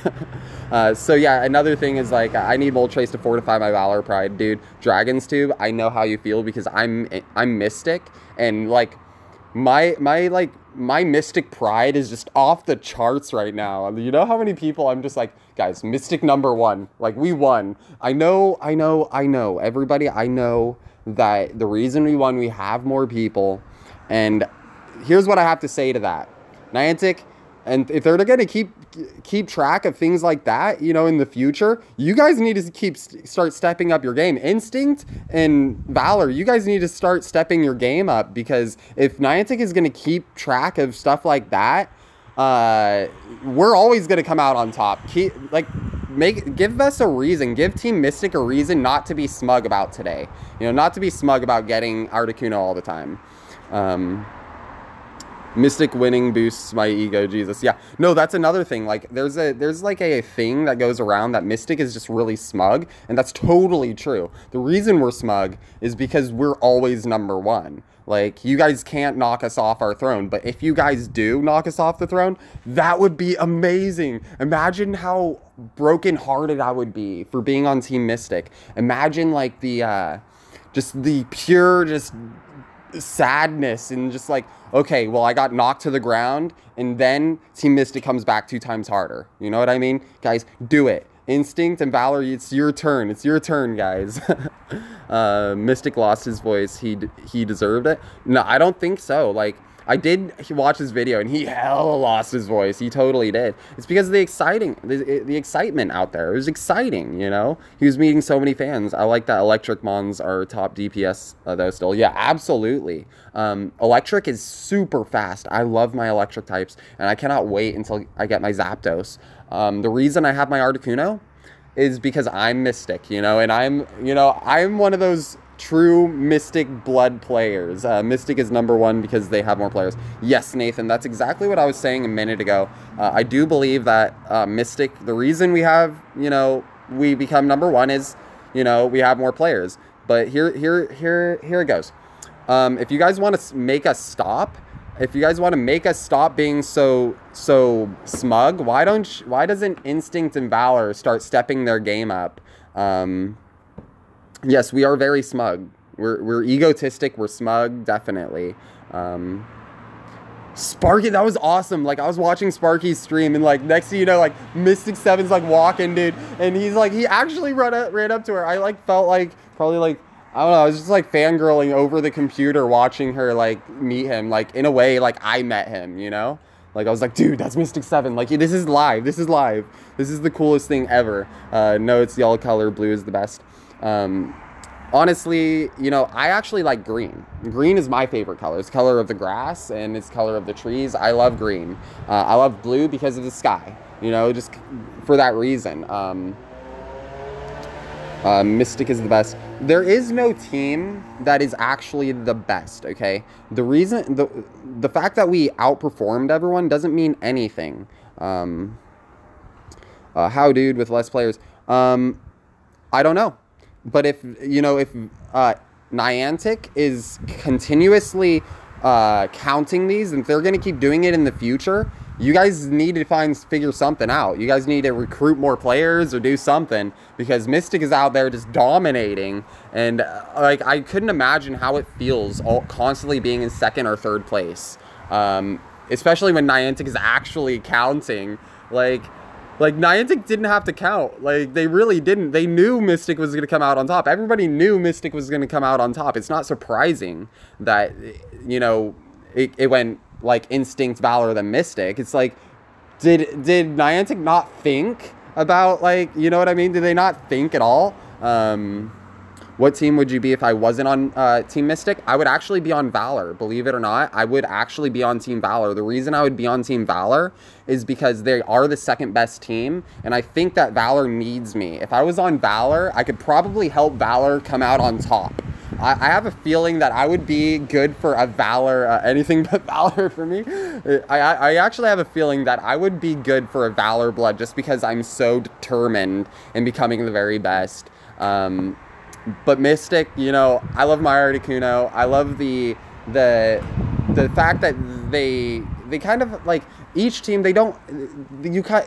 So yeah, another thing is like, I need Moltres to fortify my Valor Pride, dude. Dragon's Tube, I know how you feel because I'm Mystic, and like, my Mystic Pride is just off the charts right now. You know how many people I'm just like, guys, Mystic #1, like, we won. I know, everybody, I know that the reason we won, we have more people, and here's what I have to say to that. Niantic, and if they're going to keep track of things like that, you know, in the future, you guys need to start stepping up your game. Instinct and Valor, you guys need to start stepping your game up, because if Niantic is going to keep track of stuff like that, we're always going to come out on top. Give us a reason, give Team Mystic a reason not to be smug about today. You know, not to be smug about getting Articuno all the time. Mystic winning boosts my ego, Jesus. Yeah, no, that's another thing. Like, there's like a thing that goes around that Mystic is just really smug, and that's totally true. The reason we're smug is because we're always #1. Like, you guys can't knock us off our throne, but if you guys do knock us off the throne, that would be amazing. Imagine how brokenhearted I would be for being on Team Mystic. Imagine like just the pure sadness, and just like, okay, well, I got knocked to the ground, and then Team Mystic comes back 2 times harder. You know what I mean? Guys, do it. Instinct and Valor, it's your turn. It's your turn, guys. Mystic lost his voice. He deserved it. No, I don't think so. Like, I did watch his video, and he hella lost his voice. He totally did. It's because of the excitement out there. It was exciting, you know? He was meeting so many fans. I like that Electric Mons are top DPS, though, still. Yeah, absolutely. Electric is super fast. I love my Electric types, and I cannot wait until I get my Zapdos. The reason I have my Articuno is because I'm Mystic, you know? And I'm one of those true Mystic blood players. Mystic is #1 because they have more players. Yes, Nathan, that's exactly what I was saying a minute ago. I do believe that Mystic, the reason we have, you know, we become #1 is, you know, we have more players. But here it goes. If you guys want to make us stop, being so smug, why doesn't Instinct and Valor start stepping their game up? Yes, we are very smug. We're egotistic. We're smug, definitely. Sparky, that was awesome. Like, I was watching Sparky's stream, and like, next thing you know, like, Mystic 7's like walking, dude, and he's like, he actually ran up to her. I like felt like probably like, I don't know, I was just like fangirling over the computer watching her like meet him, like, in a way like I met him, you know? Like, I was like, dude, that's Mystic 7. Like, this is live. This is live. This is the coolest thing ever. No, it's yellow color. Blue is the best. Honestly, you know, I actually like green. Green is my favorite color. It's color of the grass, and it's color of the trees. I love green. I love blue because of the sky, you know, just for that reason. Mystic is the best. There is no team that is actually the best, okay? The reason, the fact that we outperformed everyone doesn't mean anything. How, dude, with less players? I don't know. But if, you know, if Niantic is continuously counting these, and if they're going to keep doing it in the future, you guys need to figure something out. You guys need to recruit more players or do something, because Mystic is out there just dominating. And like, I couldn't imagine how it feels constantly being in 2nd or 3rd place, especially when Niantic is actually counting. Like, Niantic didn't have to count. Like, they really didn't. They knew Mystic was going to come out on top. Everybody knew Mystic was going to come out on top. It's not surprising that, you know, it went, like, Instinct, Valor, then Mystic. It's like, did Niantic not think about, like, you know what I mean? Did they not think at all? What team would you be if I wasn't on Team Mystic? I would actually be on Valor. Believe it or not, I would actually be on Team Valor. The reason I would be on Team Valor is because they are the 2nd best team, and I think that Valor needs me. If I was on Valor, I could probably help Valor come out on top. I have a feeling that I would be good for a Valor, anything but Valor for me. I actually have a feeling that I would be good for a Valor blood just because I'm so determined in becoming the very best. But Mystic, you know, I love my Articuno. I love the fact that they kind of like each team, they don't,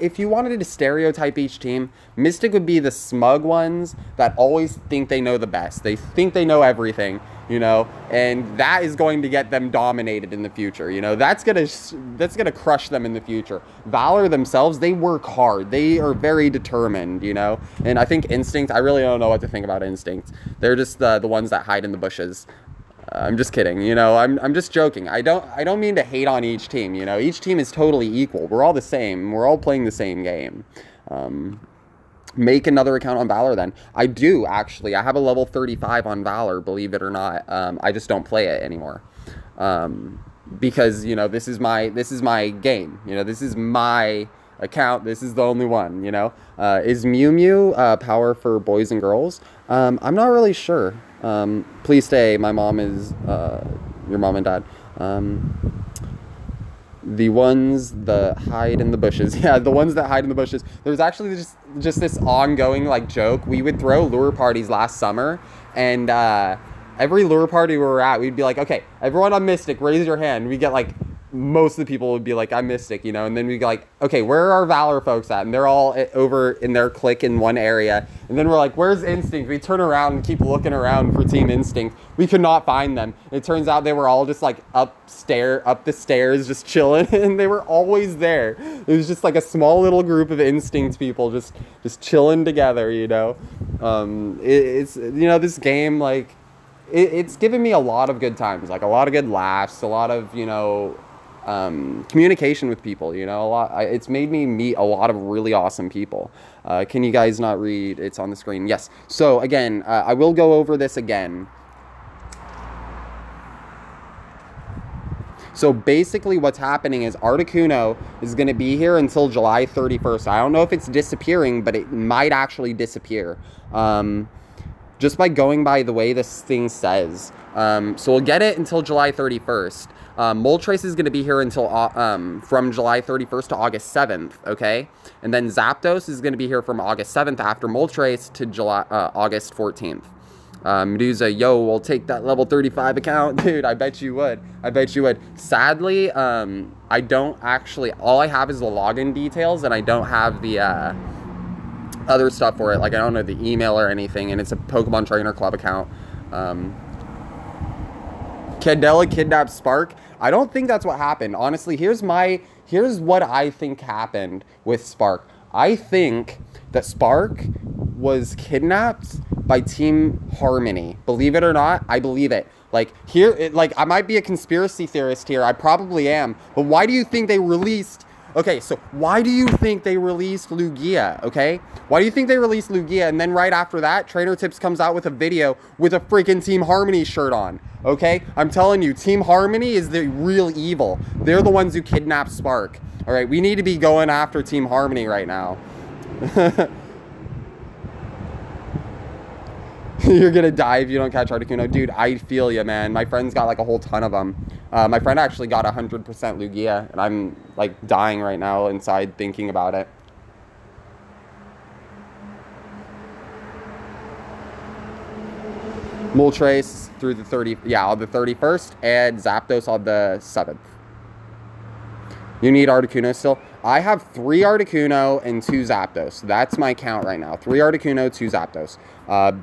if you wanted to stereotype each team, Mystic would be the smug ones that always think they know the best. They think they know everything, you know, and that is going to get them dominated in the future. You know, that's gonna crush them in the future. Valor themselves, they work hard. They are very determined, you know, and I think Instinct, I really don't know what to think about Instinct. They're just the ones that hide in the bushes. I'm just kidding, you know, I'm just joking. I don't mean to hate on each team, you know. Each team is totally equal. We're all the same. We're all playing the same game. Make another account on Valor then. I do, actually. I have a level 35 on Valor, believe it or not. I just don't play it anymore. Because, you know, this is my game. You know, this is my account. This is the only one, you know. Is Mew Mew power for boys and girls? I'm not really sure. Please stay. My mom is, your mom and dad. The ones that hide in the bushes. Yeah, the ones that hide in the bushes. There's actually just this ongoing, like, joke. We would throw lure parties last summer, and every lure party we were at, we'd be like, okay, everyone on Mystic, raise your hand. We get, like, most of the people would be like, I'm Mystic, you know, and then we go like, okay, where are our Valor folks at? And they're all over in their clique in one area. And then we're like, where's Instinct? We turn around and keep looking around for Team Instinct. We could not find them. It turns out they were all just like up the stairs, just chilling, and they were always there. It was just like a small little group of Instinct people just chilling together, you know. It's, you know, this game, like, it's given me a lot of good times, like a lot of good laughs, a lot of, you know, communication with people, you know, it's made me meet a lot of really awesome people. Can you guys not read? It's on the screen. Yes. So again, I will go over this again. So basically what's happening is Articuno is going to be here until July 31st. I don't know if it's disappearing, but it might actually disappear. Just by going by the way this thing says. So we'll get it until July 31st. Moltres is going to be here until from July 31st to August 7th, okay? And then Zapdos is going to be here from August 7th after Moltres to August 14th. Miduuza, yo, we'll take that level 35 account. Dude, I bet you would. I bet you would. Sadly, I don't actually... All I have is the login details, and I don't have the other stuff for it. Like, I don't know the email or anything, and it's a Pokemon Trainer Club account. Candela kidnapped Spark. I don't think that's what happened. Honestly, here's what I think happened with Spark. I think that Spark was kidnapped by Team Harmony. Believe it or not, I believe it. Like, like, I might be a conspiracy theorist here. I probably am. But why do you think they released... Okay, so why do you think they released Lugia, okay? Why do you think they released Lugia, and then right after that, Trainer Tips comes out with a video with a freaking Team Harmony shirt on, okay? I'm telling you, Team Harmony is the real evil. They're the ones who kidnapped Spark. All right, we need to be going after Team Harmony right now. You're gonna die if you don't catch Articuno. Dude, I feel you, man. My friend's got like a whole ton of them. My friend actually got 100% Lugia, and I'm like dying right now inside thinking about it. Moltres through the 31st, and Zapdos on the 7th. You need Articuno still? I have 3 Articuno and 2 Zapdos. That's my count right now. 3 Articuno, 2 Zapdos.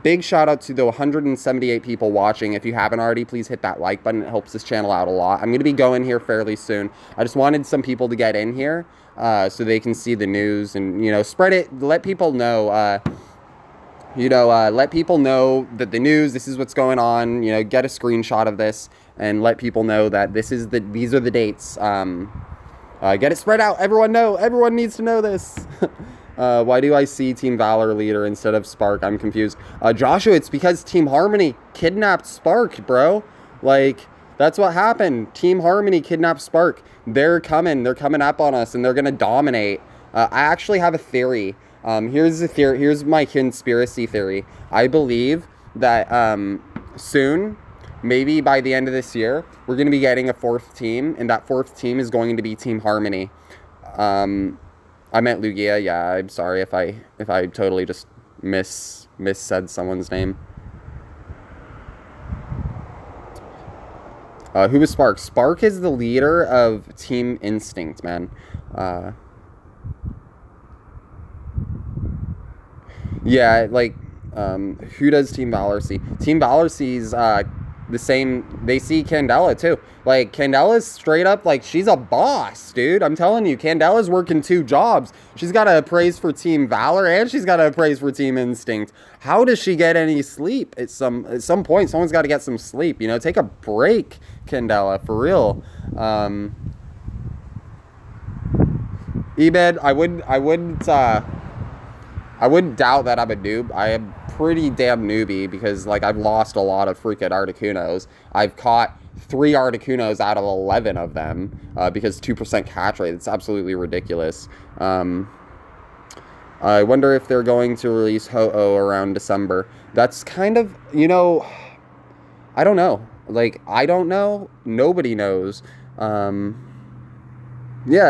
Big shout out to the 178 people watching. If you haven't already, please hit that like button. It helps this channel out a lot. I'm going to be going here fairly soon. I just wanted some people to get in here so they can see the news and, you know, spread it. Let people know, let people know that the news, this is what's going on. You know, get a screenshot of this and let people know that these are the dates. Get it spread out. Everyone needs to know this. Why do I see Team Valor leader instead of Spark? I'm confused. Joshua, it's because Team Harmony kidnapped Spark, bro. Like, that's what happened. Team Harmony kidnapped Spark. They're coming up on us, and they're gonna dominate. I actually have a theory. Here's my conspiracy theory. I believe that soon, maybe by the end of this year, we're going to be getting a 4th team, and that 4th team is going to be Team Harmony. I meant Lugia. Yeah, I'm sorry if I totally just missaid someone's name. Who is Spark? Spark is the leader of Team Instinct, man. Yeah, like, who does Team Valor see? Team Valor sees the same. They see Candela too. Like, Candela's straight up, like, she's a boss, dude. I'm telling you, Candela's working 2 jobs. She's got to praise for Team Valor, and she's got to praise for Team Instinct. How does she get any sleep? At some point, someone's got to get some sleep. You know, take a break, Candela, for real. Ebed, I wouldn't doubt that I'm a noob. I am pretty damn newbie because, like, I've lost a lot of freaking Articunos. I've caught 3 Articunos out of 11 of them because 2% catch rate. It's absolutely ridiculous. I wonder if they're going to release Ho-Oh around December. That's kind of, you know, I don't know. Like, I don't know. Nobody knows. Yeah,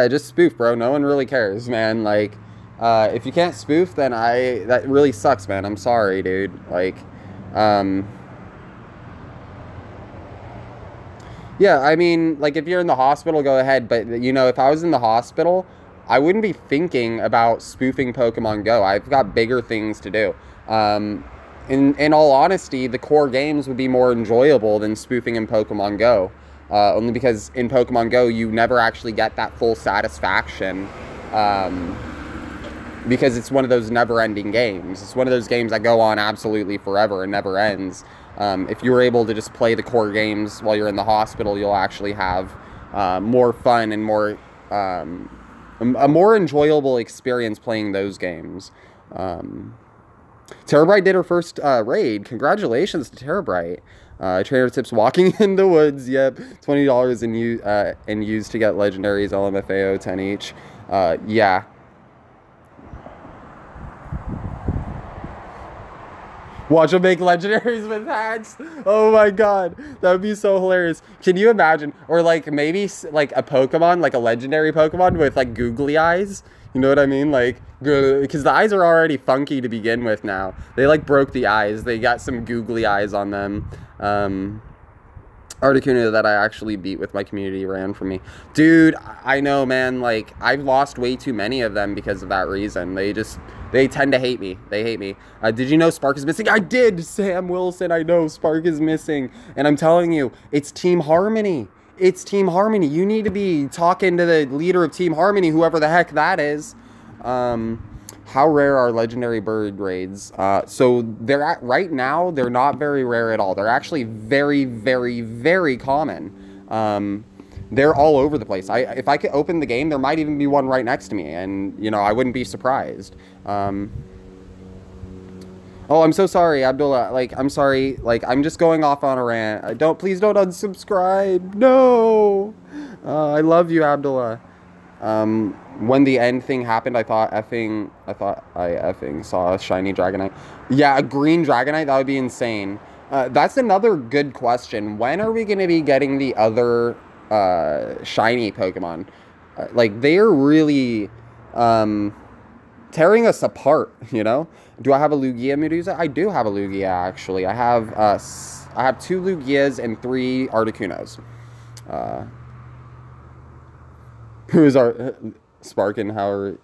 just spoof, bro. No one really cares, man. Like, if you can't spoof, then that really sucks, man. I'm sorry, dude. Like, yeah, I mean, like, if you're in the hospital, go ahead. But, you know, if I was in the hospital, I wouldn't be thinking about spoofing Pokemon Go. I've got bigger things to do. In all honesty, the core games would be more enjoyable than spoofing in Pokemon Go. Only because in Pokemon Go, you never actually get that full satisfaction. Because it's one of those never-ending games. It's one of those games that go on absolutely forever and never ends. If you were able to just play the core games while you're in the hospital, you'll actually have more fun and more a more enjoyable experience playing those games. Terabrite did her first raid. Congratulations to Terabrite. Trainer tips walking in the woods. Yep, $20 and used to get legendaries. LMFAO 10 each. Yeah. Watch them make legendaries with hats. Oh my god, that would be so hilarious. Can you imagine? Or like maybe like a Pokemon, like a legendary Pokemon with like googly eyes. You know what I mean? Like, because the eyes are already funky to begin with now. They like broke the eyes. They got some googly eyes on them. Articuno that I actually beat with my community ran from me. Dude, I know, man. Like, I've lost way too many of them because of that reason. They tend to hate me. They hate me. Did you know Spark is missing? I did, Sam Wilson. I know Spark is missing. And I'm telling you, it's Team Harmony. It's Team Harmony. You need to be talking to the leader of Team Harmony, whoever the heck that is. How rare are legendary bird raids? So right now, they're not very rare at all. They're actually very, very, very common. They're all over the place. If I could open the game, there might even be one right next to me, and you know I wouldn't be surprised. Oh, I'm so sorry, Abdullah. Like, I'm sorry. Like, I'm just going off on a rant. Please don't unsubscribe. No. I love you, Abdullah. When the end thing happened, I thought I effing saw a shiny Dragonite. Yeah, a green Dragonite, that would be insane. That's another good question. When are we going to be getting the other shiny Pokemon? Like, they are really tearing us apart, you know? Do I have a Lugia Miduuza? I do have a Lugia, actually. I have 2 Lugias and 3 Articunos. Who is our Spark and how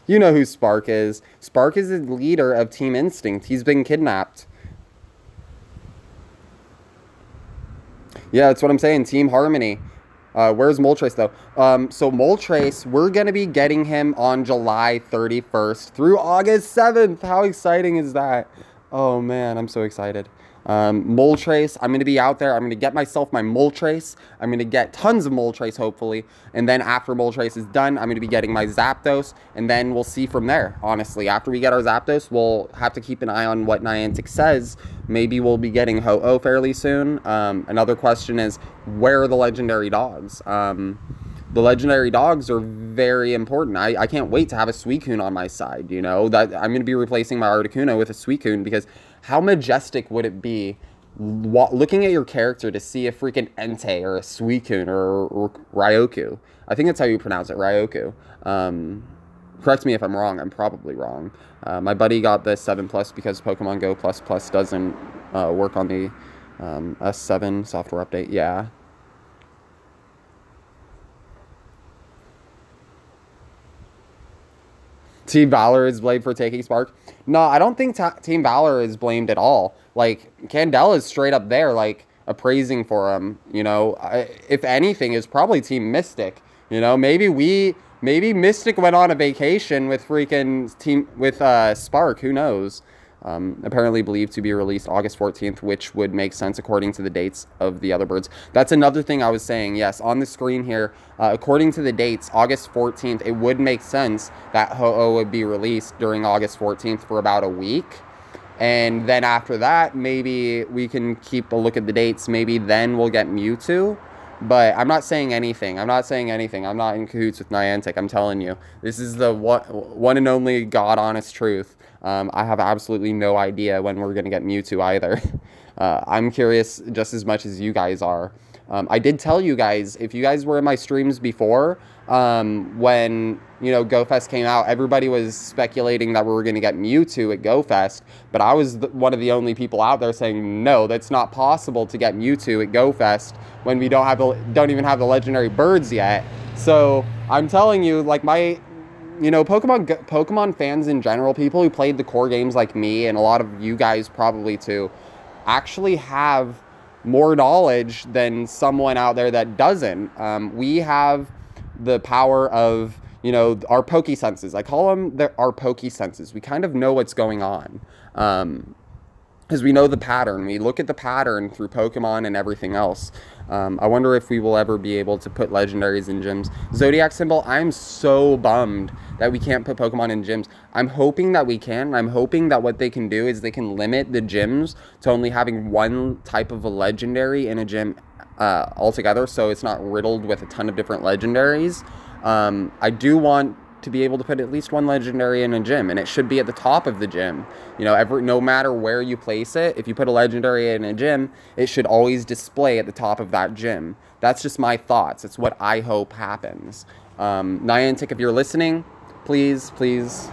you know who Spark is. Spark is the leader of Team Instinct. He's been kidnapped. Yeah, that's what I'm saying. Team Harmony. Where's Moltres, though? So Moltres, we're going to be getting him on July 31st through August 7th. How exciting is that? Oh, man, I'm so excited. Moltres, I'm going to be out there. I'm going to get myself my Moltres. I'm going to get tons of Moltres, hopefully. And then after Moltres is done, I'm going to be getting my Zapdos. And then we'll see from there, honestly. After we get our Zapdos, we'll have to keep an eye on what Niantic says. Maybe we'll be getting Ho-Oh fairly soon. Another question is, where are the legendary dogs? The legendary dogs are very important. I can't wait to have a Suicune on my side, you know? That I'm going to be replacing my Articuno with a Suicune because how majestic would it be looking at your character to see a freaking Entei or a Suicune or Ryoku. I think that's how you pronounce it, Ryoku. Correct me if I'm wrong. I'm probably wrong. My buddy got the 7+ because Pokemon Go++ doesn't work on the S7 software update. Yeah. Team Valor is blamed for taking Spark. No, I don't think Team Valor is blamed at all. Like, Candela is straight up there, like, appraising for him, you know. If anything, is probably Team Mystic, you know. Maybe Mystic went on a vacation with Spark, who knows. Apparently believed to be released August 14th, which would make sense according to the dates of the other birds. That's another thing I was saying. Yes, on the screen here, according to the dates, August 14th, it would make sense that Ho-Oh would be released during August 14th for about a week. And then after that, maybe we can keep a look at the dates. Maybe then we'll get Mewtwo. But I'm not saying anything. I'm not in cahoots with Niantic. I'm telling you. This is the one and only God-honest truth. I have absolutely no idea when we're going to get Mewtwo either. I'm curious just as much as you guys are. I did tell you guys, if you guys were in my streams before, when, you know, GoFest came out, everybody was speculating that we were going to get Mewtwo at GoFest, but I was one of the only people out there saying, no, that's not possible to get Mewtwo at GoFest when we don't even have the legendary birds yet. So I'm telling you, like, you know, Pokemon fans in general, people who played the core games like me, and a lot of you guys probably too, actually have more knowledge than someone out there that doesn't. We have the power of, you know, our Poke senses. I call them our Poke senses. We kind of know what's going on. Because we know the pattern. We look at the pattern through Pokemon and everything else. I wonder if we will ever be able to put legendaries in gyms. Zodiac symbol, I'm so bummed that we can't put Pokemon in gyms. I'm hoping that we can. I'm hoping that what they can do is they can limit the gyms to only having one type of a legendary in a gym altogether, so it's not riddled with a ton of different legendaries. I do want to be able to put at least one legendary in a gym, and it should be at the top of the gym. You know, no matter where you place it, if you put a legendary in a gym, it should always display at the top of that gym. That's just my thoughts. It's what I hope happens. Niantic, if you're listening, please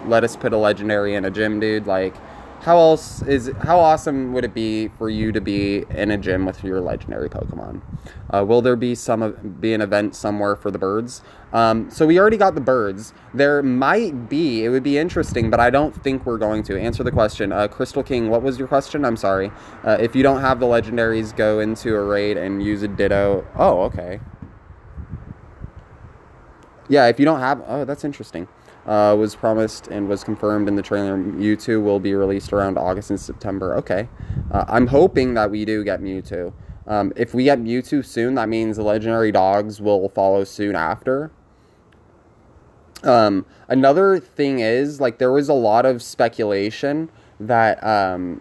let us put a legendary in a gym, dude. Like, how awesome would it be for you to be in a gym with your legendary Pokemon? Will there be an event somewhere for the birds? So we already got the birds. There might be. It would be interesting, but I don't think we're going to. Answer the question. Crystal King, what was your question? I'm sorry. If you don't have the legendaries, go into a raid and use a Ditto. Oh, okay. Yeah, if you don't have... Oh, that's interesting. Was promised and was confirmed in the trailer. Mewtwo will be released around August and September. Okay. I'm hoping that we do get Mewtwo. If we get Mewtwo soon, that means the legendary dogs will follow soon after. Another thing is, like, there was a lot of speculation that,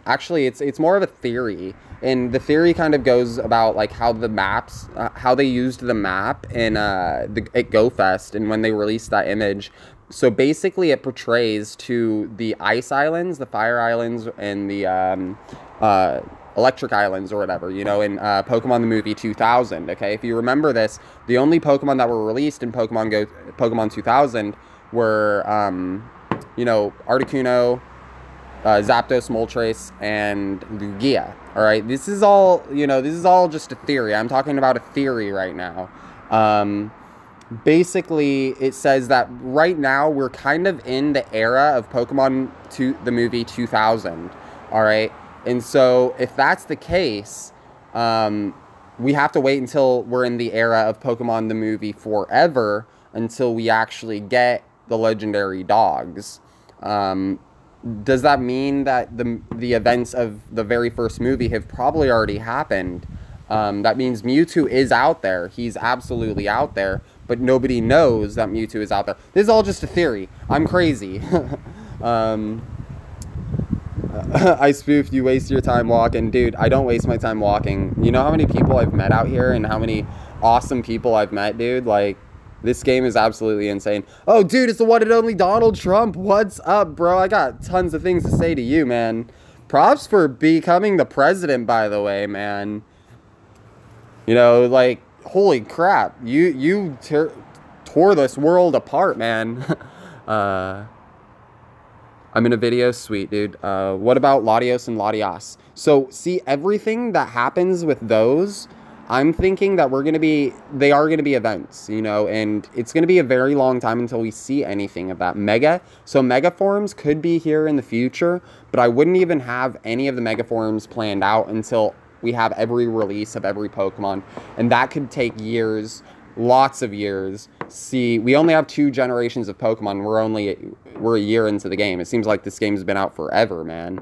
actually, it's more of a theory. And the theory kind of goes about, like, how the maps, how they used the map in, at GoFest and when they released that image. So basically it portrays to the Ice Islands, the Fire Islands, and the Electric Islands or whatever, you know, in Pokemon the movie 2000, okay? If you remember this, the only Pokemon that were released in Pokemon 2000 were, you know, Articuno, Zapdos, Moltres, and Lugia, all right? This is all, you know, this is all just a theory. I'm talking about a theory right now. Basically, it says that right now we're kind of in the era of Pokemon the movie 2000, all right? And so if that's the case, we have to wait until we're in the era of Pokemon the movie forever until we actually get the legendary dogs. Does that mean that the events of the very first movie have probably already happened? That means Mewtwo is out there. He's absolutely out there, but nobody knows that Mewtwo is out there. This is all just a theory. I'm crazy. I spoofed, you waste your time walking. Dude, I don't waste my time walking. You know how many people I've met out here and how many awesome people I've met, dude? Like, this game is absolutely insane. Oh, dude, it's the one and only Donald Trump. What's up, bro? I got tons of things to say to you, man. Props for becoming the president, by the way, man. You know, like, holy crap. You tore this world apart, man. I'm in a video. Sweet, dude. What about Latios and Latias? So, see, everything that happens with those, I'm thinking that they are going to be events, you know, and it's going to be a very long time until we see anything of that. So Mega Forms could be here in the future, but I wouldn't even have any of the Mega Forms planned out until we have every release of every Pokemon, and that could take years, lots of years. See, we only have 2 generations of Pokemon. We're a year into the game. It seems like this game's been out forever, man.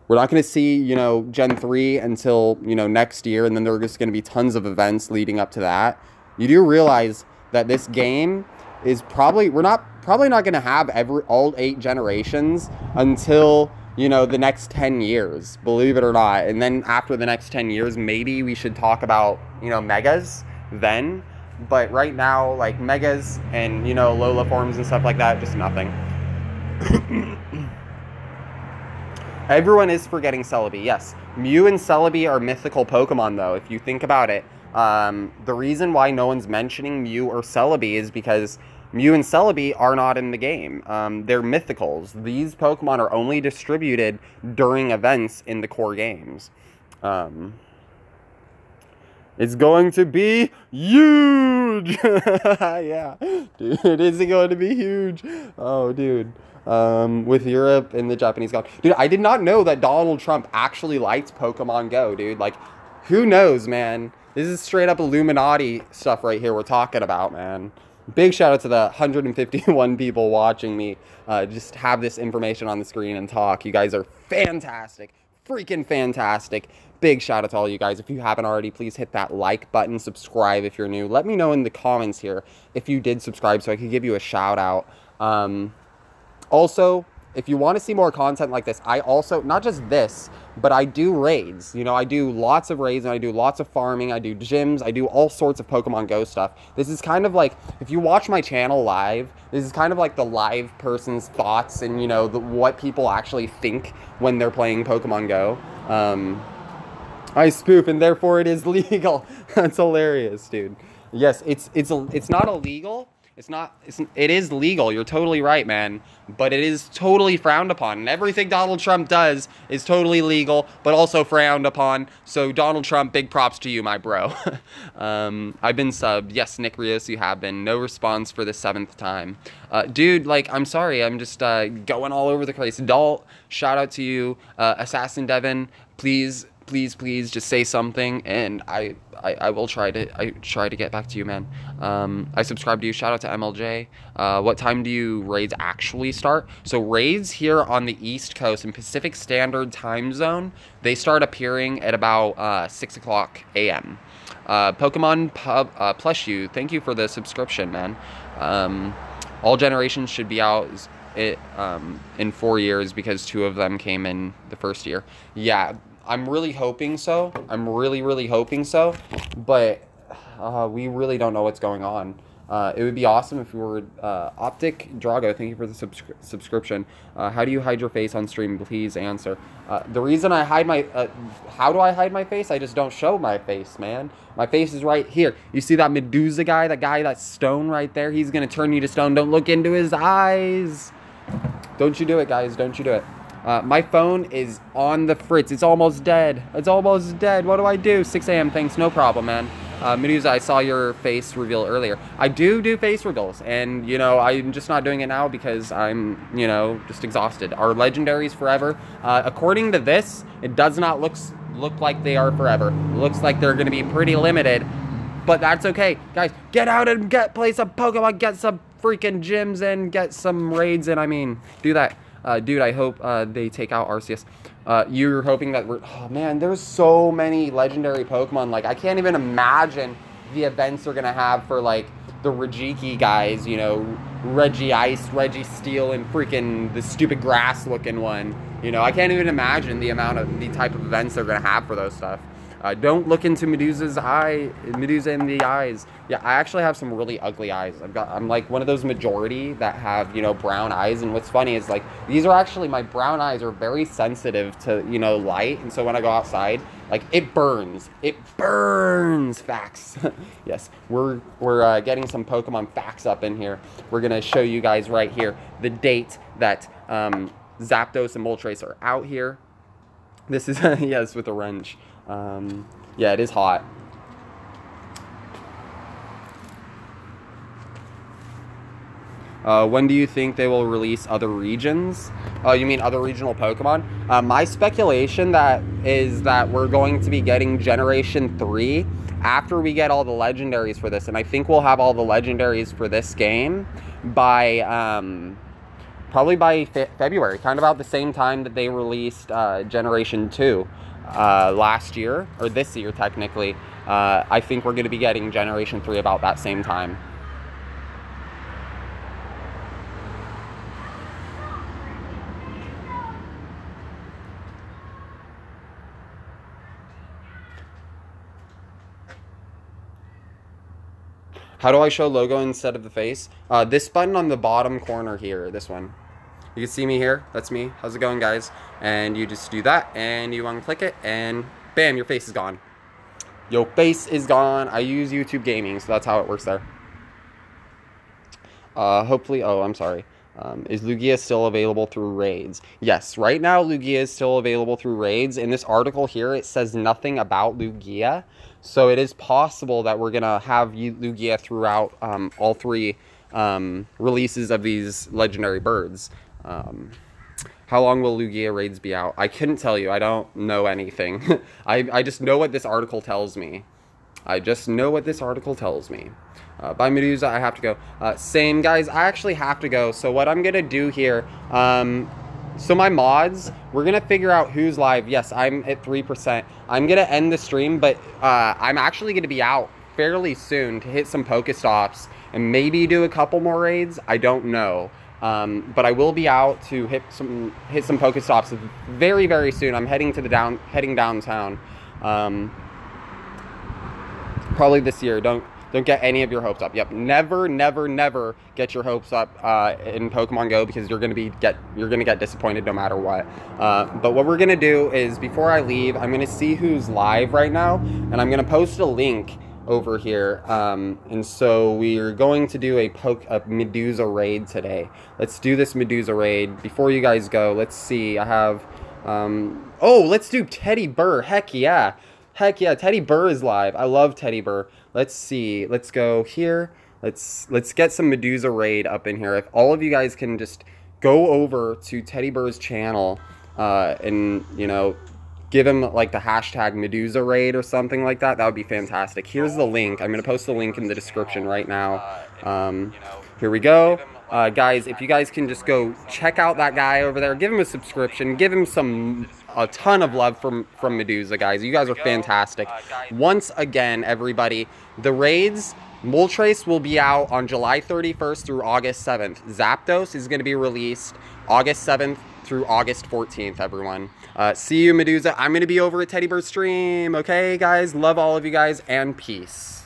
We're not going to see, you know, Gen 3 until, you know, next year, and then there are just going to be tons of events leading up to that. You do realize that this game is probably not going to have all 8 generations until, you know, the next 10 years, believe it or not. And then after the next 10 years, maybe we should talk about, you know, Megas then. But right now, like, Megas and, you know, Lola forms and stuff like that, just nothing. Everyone is forgetting Celebi. Yes, Mew and Celebi are mythical Pokemon, though, if you think about it. The reason why no one's mentioning Mew or Celebi is because Mew and Celebi are not in the game. They're mythicals. These Pokemon are only distributed during events in the core games. It's going to be huge! Yeah, dude, is it going to be huge? Oh, dude. With Europe and the Japanese gone. Dude, I did not know that Donald Trump actually liked Pokemon Go, dude. Like, who knows, man? This is straight up Illuminati stuff right here we're talking about, man. Big shout out to the 151 people watching me just have this information on the screen and talk. You guys are fantastic. Freaking fantastic. Big shout out to all you guys. If you haven't already, please hit that like button, subscribe if you're new. Let me know in the comments here if you did subscribe so I could give you a shout out. Also, if you want to see more content like this, I also, not just this, but I do raids. You know, I do lots of raids, and I do lots of farming, I do gyms, I do all sorts of Pokemon Go stuff. This is kind of like, if you watch my channel live, this is kind of like the live person's thoughts and, you know, what people actually think when they're playing Pokemon Go. I spoof, and therefore it is legal. That's hilarious, dude. Yes, it's not illegal. It is legal. You're totally right, man. But it is totally frowned upon. And everything Donald Trump does is totally legal, but also frowned upon. So Donald Trump, big props to you, my bro. I've been subbed. Yes, Nick Rios, you have been. No response for the 7th time. Dude, like, I'm sorry. I'm just going all over the place. Dalt, shout out to you. Assassin Devin, please just say something, and I will try to get back to you, man. I subscribe to you. Shout out to MLJ. What time do you raids actually start? So raids here on the East Coast in Pacific Standard Time Zone, they start appearing at about 6 o'clock a.m. Pokemon Plush You, thank you for the subscription, man. All generations should be out in 4 years because 2 of them came in the first year. Yeah. I'm really hoping so. I'm really hoping so. But we really don't know what's going on. It would be awesome if we were... Optic Drago, thank you for the subscription. How do you hide your face on stream? Please answer. The reason I hide my... how do I hide my face? I just don't show my face, man. My face is right here. You see that Miduuza guy? That stone right there? He's going to turn you to stone. Don't look into his eyes. Don't you do it, guys. Don't you do it. My phone is on the fritz. It's almost dead. It's almost dead. What do I do? 6 a.m. Thanks. No problem, man. Miduuza, I saw your face reveal earlier. I do face reveals. And, you know, I'm just not doing it now because I'm, you know, just exhausted. Are legendaries forever? According to this, it does not look like they are forever. It looks like they're going to be pretty limited. But that's okay. Guys, get out and play some Pokemon. Get some freaking gyms and get some raids. And, I mean, do that. Dude, I hope they take out Arceus. You're hoping that oh man, there's so many legendary Pokemon. Like, I can't even imagine the events they're gonna have for, like, the Regiki guys, you know, Reggie Ice, Reggie Steel, and freaking the stupid grass looking one. You know, I can't even imagine the type of events they're gonna have for those stuff. Don't look into Miduuza in the eyes. Yeah, I actually have some really ugly eyes. I'm like one of those majority that have, you know, brown eyes. And what's funny is like, these are actually, my brown eyes are very sensitive to, you know, light. And so when I go outside, like it burns. It burns. Facts. Yes, we're getting some Pokemon facts up in here. We're going to show you guys right here the date that Zapdos and Moltres are out here. This is, yes, with a wrench. Yeah, it is hot. When do you think they will release other regions? You mean other regional Pokemon? My speculation is that we're going to be getting Generation 3 after we get all the legendaries for this. And I think we'll have all the legendaries for this game by, probably by February. Kind of about the same time that they released Generation 2 last year, or this year technically. I think we're going to be getting Generation 3 about that same time. How do I show logo instead of the face? This button on the bottom corner here, this one. You can see me here, that's me. How's it going, guys? And you just do that, and you unclick it, and bam, your face is gone. Your face is gone. I use YouTube Gaming, so that's how it works there. Hopefully, oh, I'm sorry. Is Lugia still available through raids? Yes, right now Lugia is still available through raids. In this article here, it says nothing about Lugia. So it is possible that we're going to have Lugia throughout all 3 releases of these legendary birds. How long will Lugia raids be out? I couldn't tell you. I don't know anything. I just know what this article tells me. I just know what this article tells me. By Miduuza, I have to go. Same, guys. I actually have to go. So what I'm going to do here... so my mods, we're going to figure out who's live. Yes, I'm at 3%. I'm going to end the stream, but I'm actually going to be out fairly soon to hit some Pokestops and maybe do a couple more raids. I don't know. But I will be out to hit some Pokestops very, very soon. I'm heading to heading downtown. Probably this year. Don't get any of your hopes up. Yep, never, never, never get your hopes up in Pokemon Go, because you're gonna get disappointed no matter what. But what we're gonna do is, before I leave, I'm gonna see who's live right now, and I'm gonna post a link over here. And so we're going to do a Miduuza raid today. Let's do this Miduuza raid. Before you guys go, let's see. I have oh, let's do Teddy Burr. Heck yeah. Heck yeah, Teddy Burr is live. I love Teddy Burr. Let's see. Let's go here. Let's get some Miduuza raid up in here. If all of you guys can just go over to Teddy Burr's channel and, you know, give him like the hashtag Miduuza raid or something like that, that would be fantastic. Here's the link. I'm going to post the link in the description right now. Here we go. Guys, if you guys can just go check out that guy over there, give him a subscription, give him a ton of love from Miduuza, guys. You guys are fantastic. Once again, everybody, the raids, Moltres will be out on July 31st through August 7th. Zapdos is going to be released August 7th through August 14th, everyone. See you, Miduuza. I'm going to be over at Teddy Burr's stream. Okay, guys? Love all of you guys, and peace.